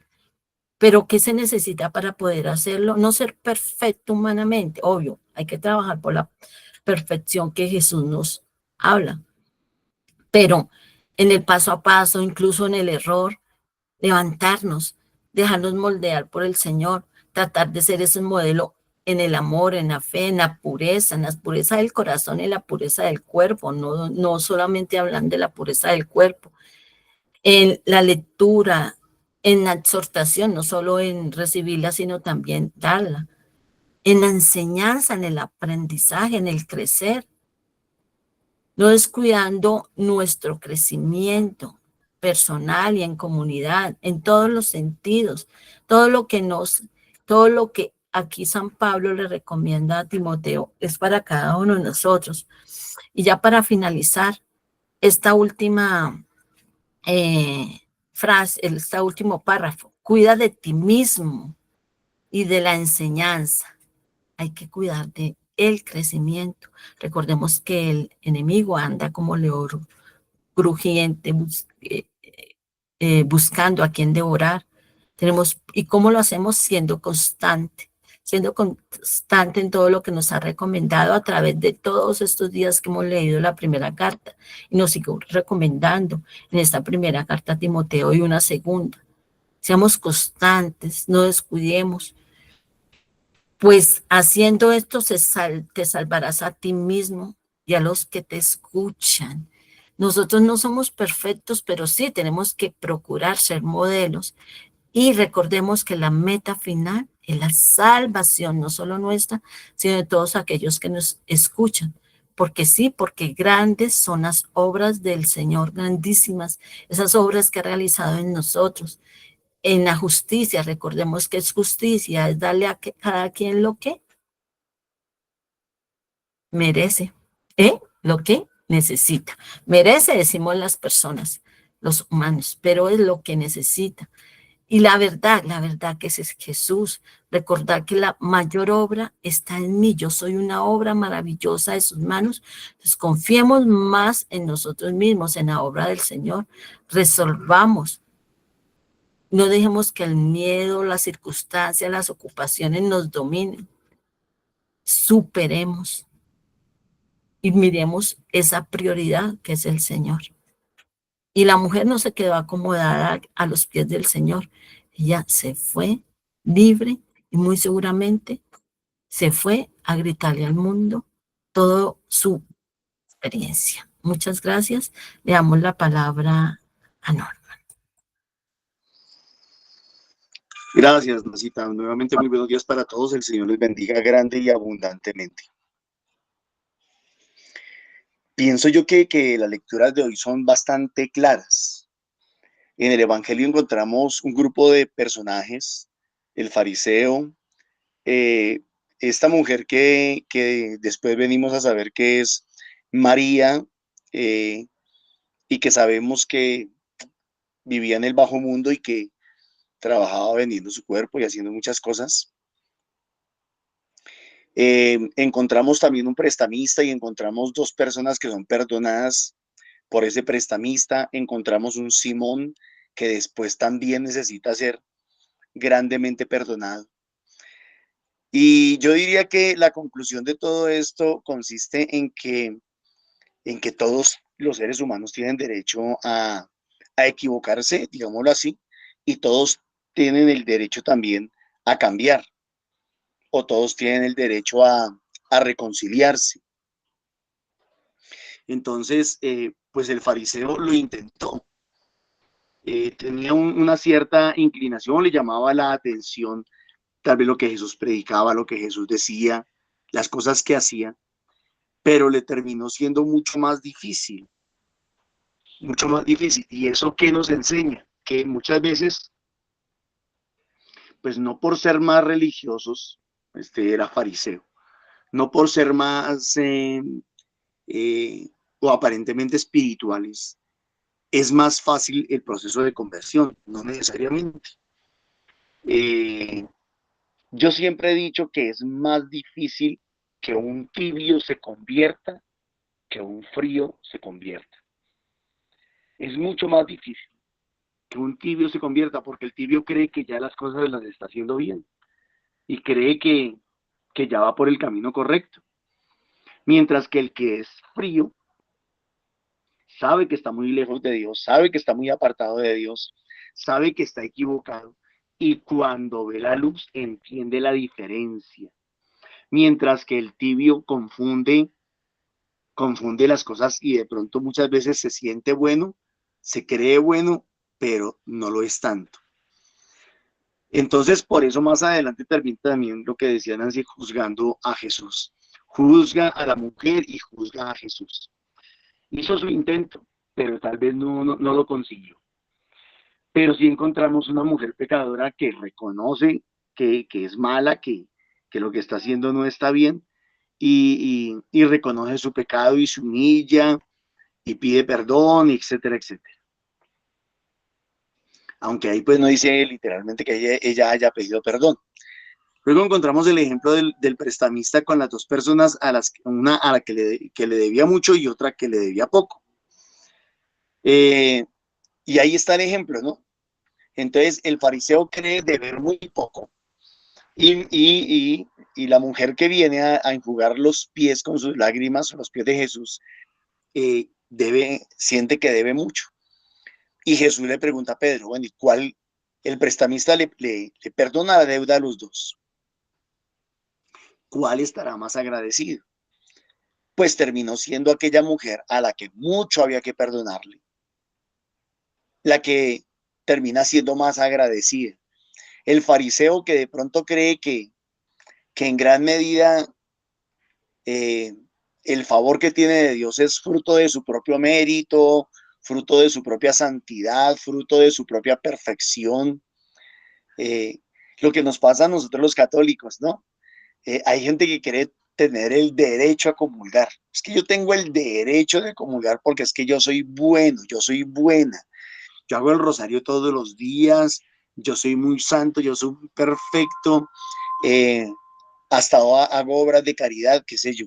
Pero ¿qué se necesita para poder hacerlo? No ser perfecto humanamente, obvio, hay que trabajar por la perfección que Jesús nos habla. Pero en el paso a paso, incluso en el error, levantarnos, dejarnos moldear por el Señor, tratar de ser ese modelo en el amor, en la fe, en la pureza del corazón y la pureza del cuerpo, no solamente hablan de la pureza del cuerpo, en la lectura, en la exhortación, no solo en recibirla, sino también darla, en la enseñanza, en el aprendizaje, en el crecer, no descuidando nuestro crecimiento personal y en comunidad, en todos los sentidos, todo lo que aquí San Pablo le recomienda a Timoteo es para cada uno de nosotros. Y ya para finalizar, esta última frase, este último párrafo, cuida de ti mismo y de la enseñanza. Hay que cuidar de el crecimiento. Recordemos que el enemigo anda como león crujiente, buscando a quien devorar. ¿Y cómo lo hacemos? Siendo constante en todo lo que nos ha recomendado a través de todos estos días que hemos leído la primera carta, y nos sigue recomendando en esta primera carta a Timoteo y una segunda. Seamos constantes, no descuidemos, pues haciendo esto te salvarás a ti mismo y a los que te escuchan. Nosotros no somos perfectos, pero sí tenemos que procurar ser modelos. Y recordemos que la meta final es la salvación, no solo nuestra, sino de todos aquellos que nos escuchan. Porque sí, porque grandes son las obras del Señor, grandísimas, esas obras que ha realizado en nosotros. En la justicia, recordemos que es justicia, es darle a cada quien lo que merece, lo que necesita. Merece, decimos las personas, los humanos, pero es lo que necesita. Y la verdad que ese es Jesús. Recordar que la mayor obra está en mí. Yo soy una obra maravillosa de sus manos. Entonces confiemos más en nosotros mismos, en la obra del Señor. Resolvamos. No dejemos que el miedo, las circunstancias, las ocupaciones nos dominen. Superemos y miremos esa prioridad que es el Señor. Y la mujer no se quedó acomodada a los pies del Señor. Ella se fue libre y muy seguramente se fue a gritarle al mundo toda su experiencia. Muchas gracias. Le damos la palabra a Norma. Gracias, Nasita. Nuevamente muy buenos días para todos. El Señor les bendiga grande y abundantemente. Pienso yo que las lecturas de hoy son bastante claras. En el Evangelio encontramos un grupo de personajes, el fariseo, esta mujer que después venimos a saber que es María, y que sabemos que vivía en el bajo mundo y que trabajaba vendiendo su cuerpo y haciendo muchas cosas. Encontramos también un prestamista y encontramos dos personas que son perdonadas por ese prestamista. Encontramos un Simón que después también necesita ser grandemente perdonado. Y yo diría que la conclusión de todo esto consiste en que todos los seres humanos tienen derecho a equivocarse, digámoslo así, y todos tienen el derecho también a cambiar, o todos tienen el derecho a reconciliarse. Entonces, pues el fariseo lo intentó. Tenía una cierta inclinación, le llamaba la atención tal vez lo que Jesús predicaba, lo que Jesús decía, las cosas que hacía, pero le terminó siendo mucho más difícil. Mucho más difícil. ¿Y eso qué nos enseña? Que muchas veces, pues no por ser más religiosos, era fariseo, no por ser más o aparentemente espirituales, es más fácil el proceso de conversión, no necesariamente. Yo siempre he dicho que es más difícil que un tibio se convierta que un frío se convierta. Es mucho más difícil que un tibio se convierta, porque el tibio cree que ya las cosas las está haciendo bien y cree que ya va por el camino correcto. Mientras que el que es frío sabe que está muy lejos de Dios, sabe que está muy apartado de Dios, sabe que está equivocado y cuando ve la luz entiende la diferencia, mientras que el tibio confunde las cosas y de pronto muchas veces se siente bueno, se cree bueno, pero no lo es tanto. Entonces, por eso más adelante termina también lo que decía Nancy, juzgando a Jesús. Juzga a la mujer y juzga a Jesús. Hizo su intento, pero tal vez no lo consiguió. Pero sí encontramos una mujer pecadora que reconoce que es mala, que lo que está haciendo no está bien, y reconoce su pecado y se humilla y pide perdón, etcétera, etcétera. Aunque ahí pues no dice literalmente que ella haya pedido perdón. Luego encontramos el ejemplo del prestamista con las dos personas, una a la que le debía mucho y otra que le debía poco. Y ahí está el ejemplo, ¿no? Entonces el fariseo cree deber muy poco y la mujer que viene a enjugar los pies con sus lágrimas, los pies de Jesús, siente que debe mucho. Y Jesús le pregunta a Pedro, bueno, ¿y cuál? El prestamista le perdona la deuda a los dos. ¿Cuál estará más agradecido? Pues terminó siendo aquella mujer a la que mucho había que perdonarle, la que termina siendo más agradecida. El fariseo que de pronto cree que en gran medida el favor que tiene de Dios es fruto de su propio mérito, fruto de su propia santidad, fruto de su propia perfección. Lo que nos pasa a nosotros los católicos, ¿no? Hay gente que quiere tener el derecho a comulgar. Es que yo tengo el derecho de comulgar porque es que yo soy bueno, yo soy buena. Yo hago el rosario todos los días, yo soy muy santo, yo soy perfecto, hasta hago obras de caridad, qué sé yo.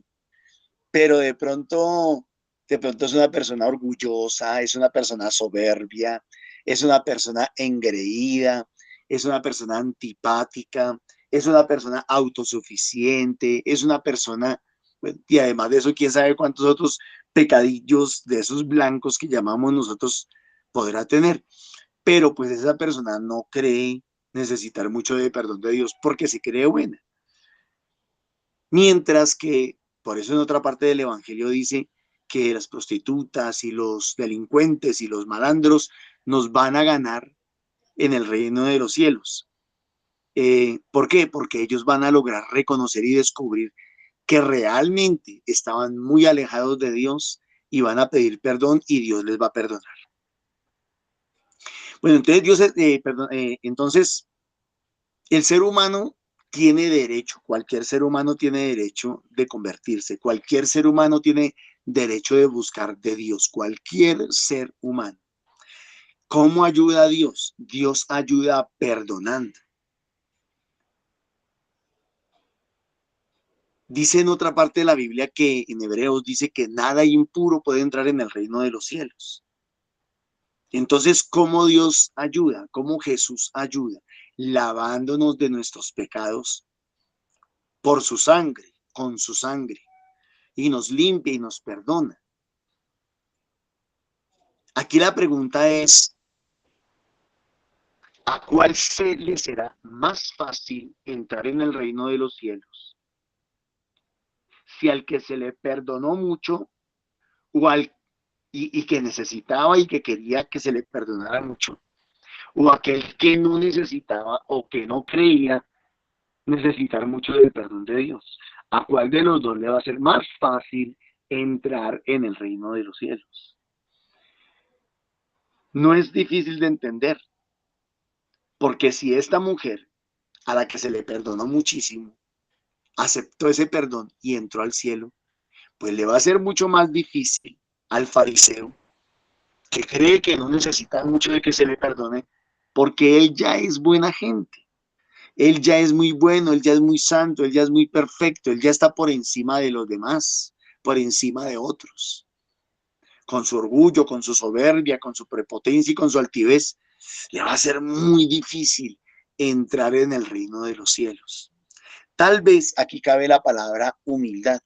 Pero de pronto es una persona orgullosa, es una persona soberbia, es una persona engreída, es una persona antipática, es una persona autosuficiente, es una persona, y además de eso, quién sabe cuántos otros pecadillos de esos blancos que llamamos nosotros podrá tener. Pero pues esa persona no cree necesitar mucho de perdón de Dios porque se cree buena. Mientras que, por eso en otra parte del Evangelio dice que las prostitutas y los delincuentes y los malandros nos van a ganar en el reino de los cielos. ¿Por qué? Porque ellos van a lograr reconocer y descubrir que realmente estaban muy alejados de Dios y van a pedir perdón y Dios les va a perdonar. Bueno, entonces entonces el ser humano tiene derecho, cualquier ser humano tiene derecho de convertirse, cualquier ser humano tiene derecho de buscar de Dios, cualquier ser humano. ¿Cómo ayuda a Dios? Dios ayuda perdonando. Dice en otra parte de la Biblia que en Hebreos dice que nada impuro puede entrar en el reino de los cielos. Entonces, ¿cómo Dios ayuda? ¿Cómo Jesús ayuda? Lavándonos de nuestros pecados por su sangre, con su sangre, y nos limpia y nos perdona. Aquí la pregunta es, ¿a cuál le será más fácil entrar en el reino de los cielos? Si al que se le perdonó mucho o y que necesitaba y que quería que se le perdonara mucho, o aquel que no necesitaba o que no creía necesitar mucho del perdón de Dios. ¿A cuál de los dos le va a ser más fácil entrar en el reino de los cielos? No es difícil de entender, porque si esta mujer, a la que se le perdonó muchísimo, aceptó ese perdón y entró al cielo, pues le va a ser mucho más difícil al fariseo, que cree que no necesita mucho de que se le perdone, porque él ya es buena gente. Él ya es muy bueno, él ya es muy santo, él ya es muy perfecto, él ya está por encima de los demás, por encima de otros. Con su orgullo, con su soberbia, con su prepotencia y con su altivez, le va a ser muy difícil entrar en el reino de los cielos. Tal vez aquí cabe la palabra humildad.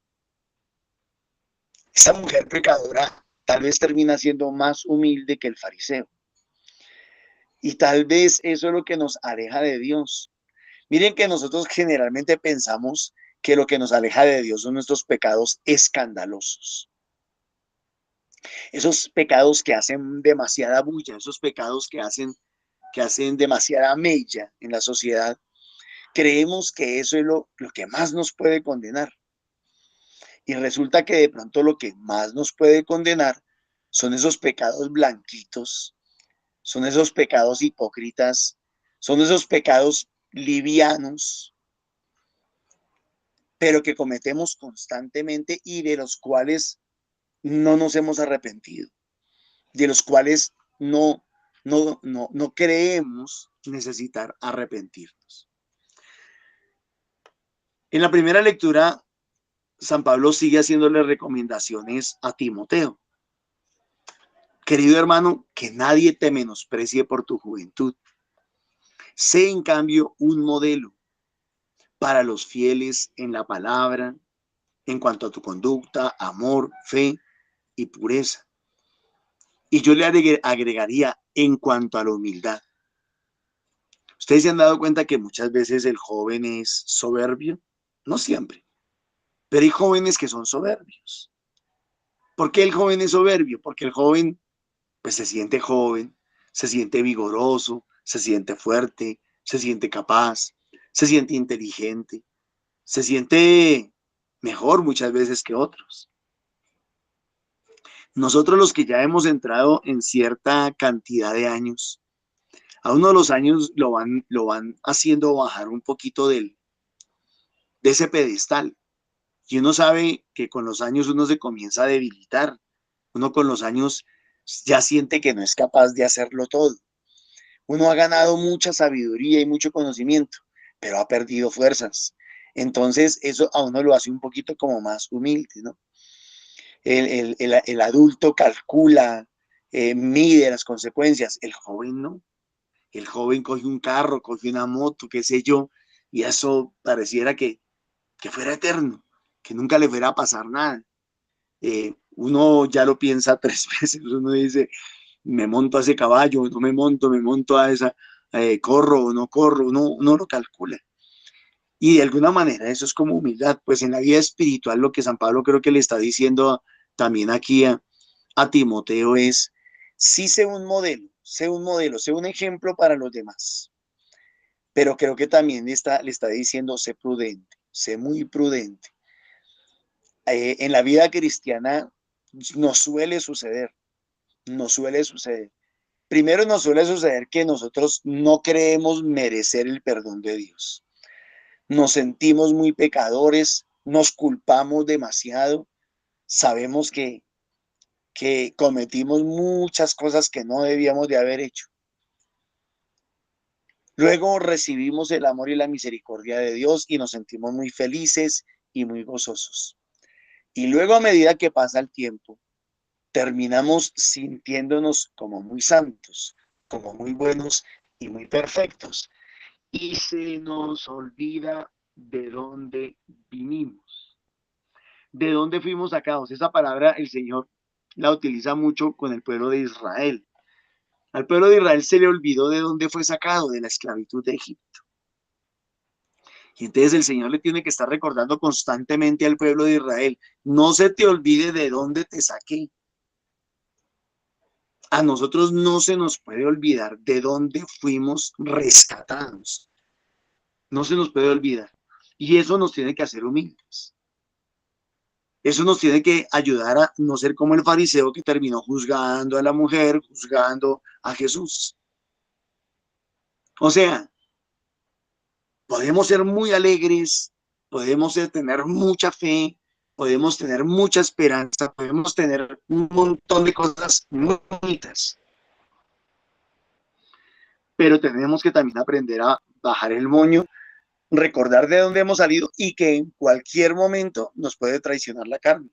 Esa mujer pecadora tal vez termina siendo más humilde que el fariseo. Y tal vez eso es lo que nos aleja de Dios. Miren que nosotros generalmente pensamos que lo que nos aleja de Dios son nuestros pecados escandalosos. Esos pecados que hacen demasiada bulla, esos pecados que hacen demasiada mella en la sociedad. Creemos que eso es lo que más nos puede condenar. Y resulta que de pronto lo que más nos puede condenar son esos pecados blanquitos, son esos pecados hipócritas, son esos pecados livianos, pero que cometemos constantemente y de los cuales no nos hemos arrepentido, de los cuales no creemos necesitar arrepentirnos. En la primera lectura, San Pablo sigue haciéndole recomendaciones a Timoteo. Querido hermano, que nadie te menosprecie por tu juventud. Sé en cambio un modelo para los fieles en la palabra, en cuanto a tu conducta, amor, fe y pureza. Y yo le agregaría en cuanto a la humildad. ¿Ustedes se han dado cuenta que muchas veces el joven es soberbio? No siempre, pero hay jóvenes que son soberbios. ¿Por qué el joven es soberbio? Porque el joven pues se siente joven, se siente vigoroso, se siente fuerte, se siente capaz, se siente inteligente, se siente mejor muchas veces que otros. Nosotros los que ya hemos entrado en cierta cantidad de años, a uno de los años lo van haciendo bajar un poquito de ese pedestal. Y uno sabe que con los años uno se comienza a debilitar. Uno con los años ya siente que no es capaz de hacerlo todo. Uno ha ganado mucha sabiduría y mucho conocimiento, pero ha perdido fuerzas. Entonces eso a uno lo hace un poquito como más humilde, ¿no? El adulto calcula, mide las consecuencias. El joven no. El joven coge un carro, coge una moto, qué sé yo, y eso pareciera que fuera eterno, que nunca le fuera a pasar nada. Uno ya lo piensa 3 veces, uno dice, me monto a ese caballo, no me monto a esa, corro o no corro, uno lo calcula. Y de alguna manera eso es como humildad, pues en la vida espiritual lo que San Pablo creo que le está diciendo también aquí a Timoteo es, sí sé un modelo, sé un ejemplo para los demás, pero creo que también le está diciendo, sé prudente, sé muy prudente. En la vida cristiana nos suele suceder. Primero nos suele suceder que nosotros no creemos merecer el perdón de Dios. Nos sentimos muy pecadores, nos culpamos demasiado, sabemos que cometimos muchas cosas que no debíamos de haber hecho. Luego recibimos el amor y la misericordia de Dios y nos sentimos muy felices y muy gozosos. Y luego a medida que pasa el tiempo, terminamos sintiéndonos como muy santos, como muy buenos y muy perfectos. Y se nos olvida de dónde vinimos, de dónde fuimos sacados. Esa palabra el Señor la utiliza mucho con el pueblo de Israel. Al pueblo de Israel se le olvidó de dónde fue sacado, de la esclavitud de Egipto. Y entonces el Señor le tiene que estar recordando constantemente al pueblo de Israel, no se te olvide de dónde te saqué. A nosotros no se nos puede olvidar de dónde fuimos rescatados. No se nos puede olvidar. Y eso nos tiene que hacer humildes. Eso nos tiene que ayudar a no ser como el fariseo que terminó juzgando a la mujer, juzgando a Jesús. O sea, podemos ser muy alegres, podemos tener mucha fe, podemos tener mucha esperanza, podemos tener un montón de cosas muy bonitas. Pero tenemos que también aprender a bajar el moño, recordar de dónde hemos salido y que en cualquier momento nos puede traicionar la carne.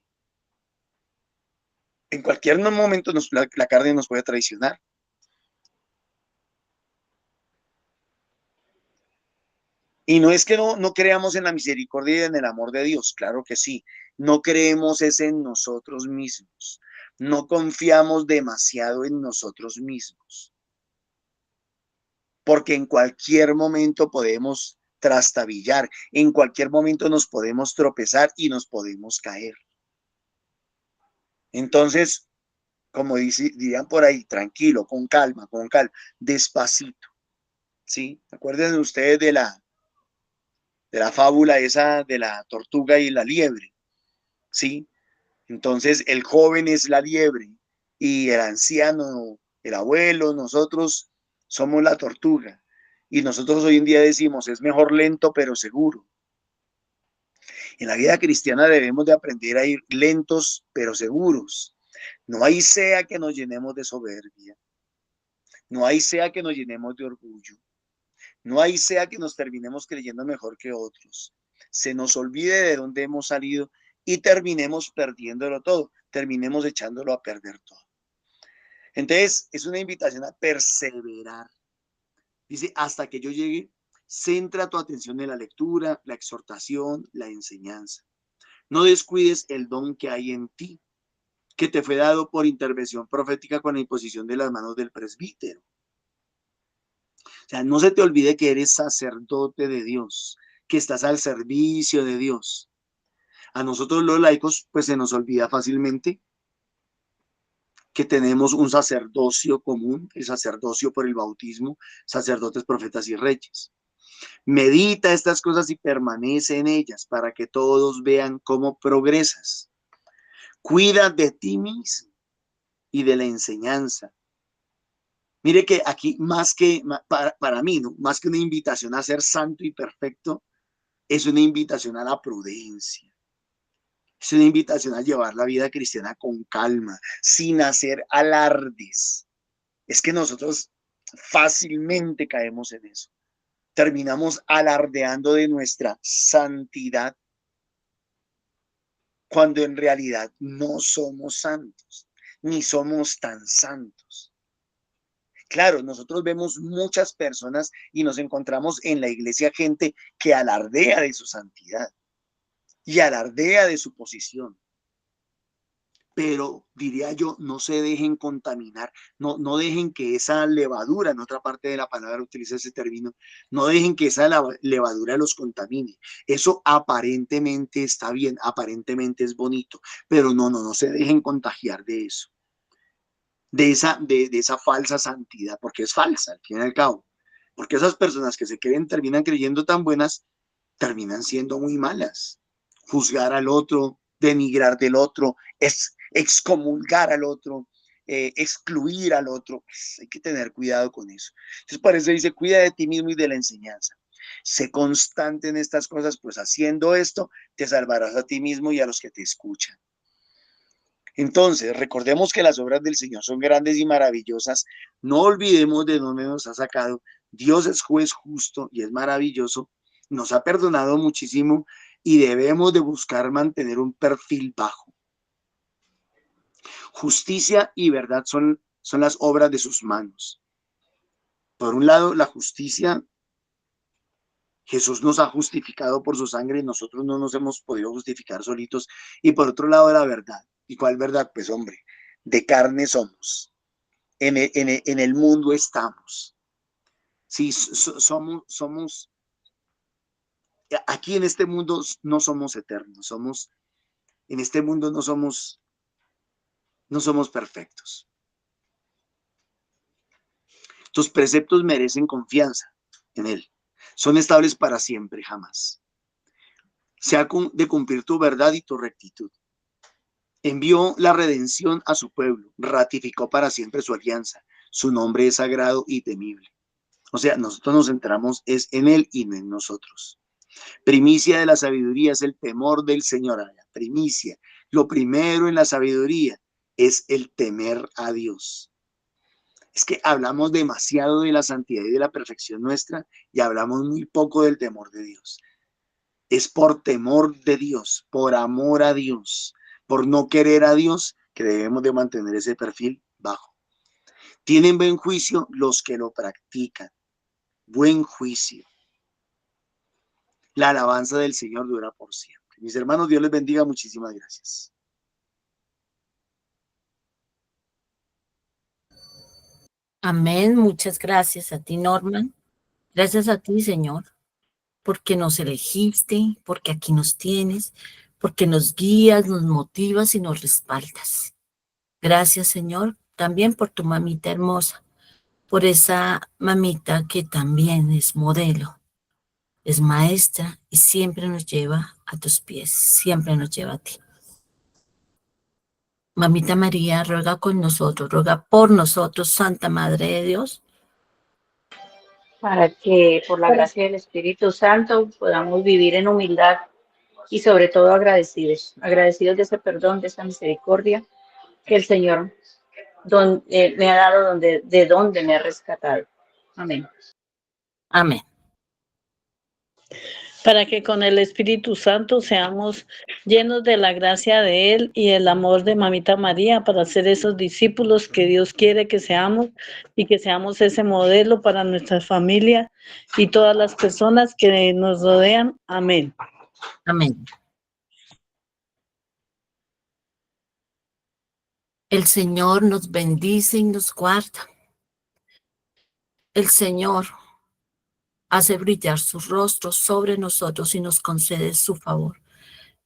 En cualquier momento la carne nos puede traicionar. Y no es que no creamos en la misericordia y en el amor de Dios, claro que sí. No creemos es en nosotros mismos. No confiamos demasiado en nosotros mismos. porque en cualquier momento podemos trastabillar, en cualquier momento nos podemos tropezar y nos podemos caer. Entonces, como dirían por ahí, tranquilo, con calma, despacito, ¿sí? Acuérdense ustedes de la fábula esa de la tortuga y la liebre, ¿sí? Entonces, el joven es la liebre y el anciano, el abuelo, nosotros somos la tortuga. Y nosotros hoy en día decimos, es mejor lento pero seguro. En la vida cristiana debemos de aprender a ir lentos pero seguros. No hay sea que nos llenemos de soberbia. No hay sea que nos llenemos de orgullo. No hay sea que nos terminemos creyendo mejor que otros. Se nos olvide de dónde hemos salido y terminemos perdiéndolo todo. Terminemos echándolo a perder todo. Entonces, es una invitación a perseverar. Dice, hasta que yo llegue, centra tu atención en la lectura, la exhortación, la enseñanza. No descuides el don que hay en ti, que te fue dado por intervención profética con la imposición de las manos del presbítero. O sea, no se te olvide que eres sacerdote de Dios, que estás al servicio de Dios. A nosotros los laicos, pues se nos olvida fácilmente que tenemos un sacerdocio común, el sacerdocio por el bautismo, sacerdotes, profetas y reyes. Medita estas cosas y permanece en ellas para que todos vean cómo progresas. Cuida de ti mismo y de la enseñanza. Mire que aquí más que, para mí, ¿no? Más que una invitación a ser santo y perfecto, es una invitación a la prudencia. Es una invitación a llevar la vida cristiana con calma, sin hacer alardes. Es que nosotros fácilmente caemos en eso. Terminamos alardeando de nuestra santidad cuando en realidad no somos santos, ni somos tan santos. Claro, nosotros vemos muchas personas y nos encontramos en la iglesia gente que alardea de su santidad y alardea de su posición. Pero diría yo, no se dejen contaminar, no dejen que esa levadura, en otra parte de la palabra utiliza ese término, no dejen que esa levadura los contamine. Eso aparentemente está bien, aparentemente es bonito, pero no se dejen contagiar de eso, de esa falsa santidad, porque es falsa al fin y al cabo. Porque esas personas que se creen, terminan creyendo tan buenas, terminan siendo muy malas. Juzgar al otro, denigrar del otro, excomulgar al otro, excluir al otro. Pues hay que tener cuidado con eso. Entonces, por eso dice, cuida de ti mismo y de la enseñanza. Sé constante en estas cosas, pues haciendo esto, te salvarás a ti mismo y a los que te escuchan. Entonces, recordemos que las obras del Señor son grandes y maravillosas. No olvidemos de dónde nos ha sacado. Dios es juez justo y es maravilloso. Nos ha perdonado muchísimo y debemos de buscar mantener un perfil bajo. Justicia y verdad son las obras de sus manos. Por un lado, la justicia. Jesús nos ha justificado por su sangre y nosotros no nos hemos podido justificar solitos. Y por otro lado, la verdad. ¿Y cuál verdad? Pues hombre, de carne somos. En el mundo estamos. Sí, somos, aquí en este mundo no somos eternos, en este mundo no somos perfectos. Tus preceptos merecen confianza en él. Son estables para siempre, jamás. Se ha de cumplir tu verdad y tu rectitud. Envió la redención a su pueblo, ratificó para siempre su alianza. Su nombre es sagrado y temible. O sea, nosotros nos centramos es en él y no en nosotros. Primicia de la sabiduría es el temor del Señor. Primicia. Lo primero en la sabiduría es el temer a Dios. Es que hablamos demasiado de la santidad y de la perfección nuestra y hablamos muy poco del temor de Dios. Es por temor de Dios, por amor a Dios, por no querer a Dios, que debemos de mantener ese perfil bajo. Tienen buen juicio los que lo practican. Buen juicio. La alabanza del Señor dura por siempre. Mis hermanos, Dios les bendiga. Muchísimas gracias. Amén. Muchas gracias a ti, Norman. Gracias a ti, Señor, porque nos elegiste, porque aquí nos tienes, porque nos guías, nos motivas y nos respaldas. Gracias, Señor, también por tu mamita hermosa, por esa mamita que también es modelo, es maestra y siempre nos lleva a tus pies, siempre nos lleva a ti. Mamita María, ruega con nosotros, ruega por nosotros, Santa Madre de Dios, para que por la gracia del Espíritu Santo podamos vivir en humildad y sobre todo agradecidos, agradecidos de ese perdón, de esa misericordia que el Señor me ha dado, de donde me ha rescatado. Amén. amén. Para que con el Espíritu Santo seamos llenos de la gracia de Él y el amor de Mamita María para ser esos discípulos que Dios quiere que seamos y que seamos ese modelo para nuestra familia y todas las personas que nos rodean. Amén. Amén. El Señor nos bendice y nos guarda. El Señor hace brillar su rostro sobre nosotros y nos concede su favor.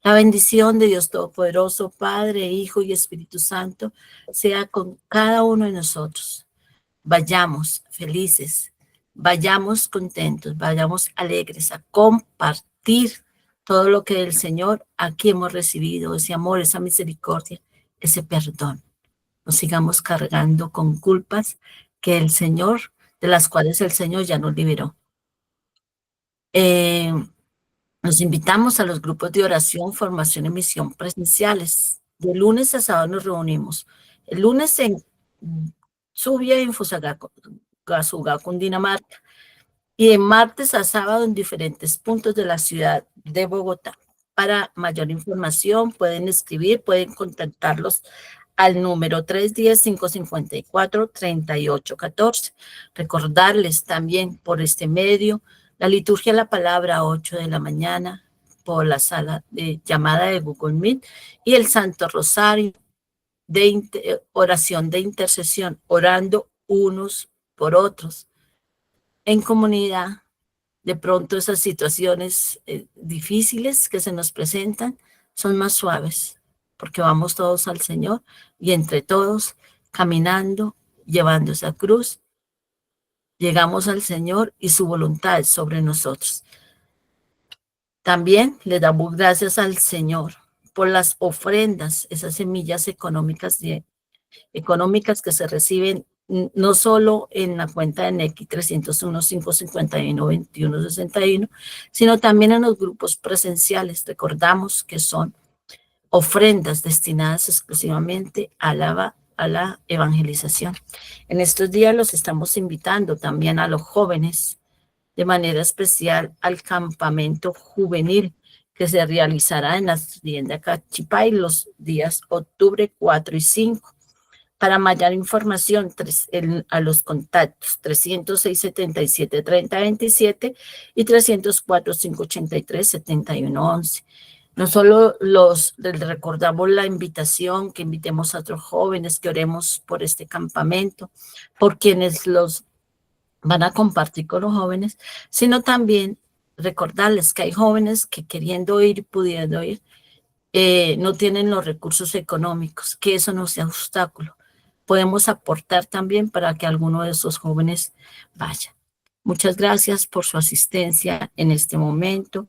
La bendición de Dios Todopoderoso, Padre, Hijo y Espíritu Santo, sea con cada uno de nosotros. Vayamos felices, vayamos contentos, vayamos alegres a compartir todo lo que del Señor aquí hemos recibido, ese amor, esa misericordia, ese perdón. No sigamos cargando con culpas que el Señor, de las cuales el Señor ya nos liberó. Nos invitamos a los grupos de oración, formación y misión presenciales. De lunes a sábado nos reunimos. El lunes en Subia y en Fusagasugá, Cundinamarca. Y de martes a sábado en diferentes puntos de la ciudad de Bogotá. Para mayor información pueden escribir, pueden contactarlos al número 310-554-3814. Recordarles también por este medio la liturgia de la palabra a 8 de la mañana por la sala de llamada de Google Meet y el Santo Rosario de oración de intercesión, orando unos por otros en comunidad. De pronto esas situaciones difíciles que se nos presentan son más suaves porque vamos todos al Señor y entre todos caminando, llevando esa cruz, llegamos al Señor y su voluntad es sobre nosotros. También le damos gracias al Señor por las ofrendas, esas semillas económicas que se reciben no solo en la cuenta de Nequi 301-551-2161, sino también en los grupos presenciales. Recordamos que son ofrendas destinadas exclusivamente a la evangelización. En estos días los estamos invitando también a los jóvenes, de manera especial al campamento juvenil que se realizará en la tienda Cachipay los días octubre 4 y 5. Para mayor información, a los contactos 306-77-3027 y 304-583-7111. No solo les recordamos la invitación, que invitemos a otros jóvenes, que oremos por este campamento, por quienes los van a compartir con los jóvenes, sino también recordarles que hay jóvenes que queriendo ir y pudiendo ir, no tienen los recursos económicos, que eso no sea obstáculo. Podemos aportar también para que alguno de esos jóvenes vaya. Muchas gracias por su asistencia en este momento.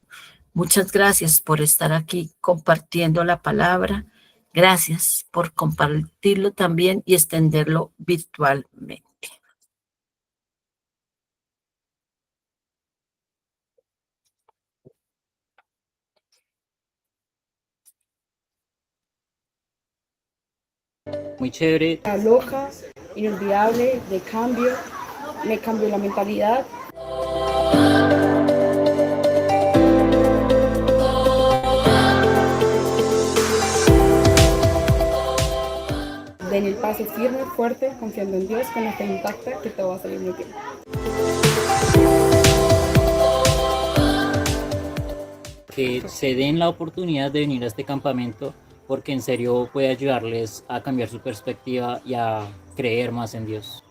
Muchas gracias por estar aquí compartiendo la palabra. Gracias por compartirlo también y extenderlo virtualmente. Muy chévere. La loca, inolvidable, de cambio, me cambió la mentalidad. Den el paso firme, fuerte, confiando en Dios, con la fe intacta, que todo va a salir muy bien. Que se den la oportunidad de venir a este campamento, porque en serio puede ayudarles a cambiar su perspectiva y a creer más en Dios.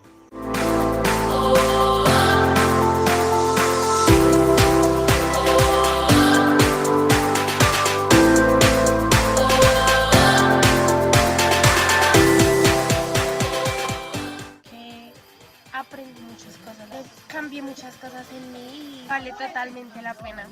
aprendí muchas cosas, cambié muchas cosas en mí y vale totalmente la pena.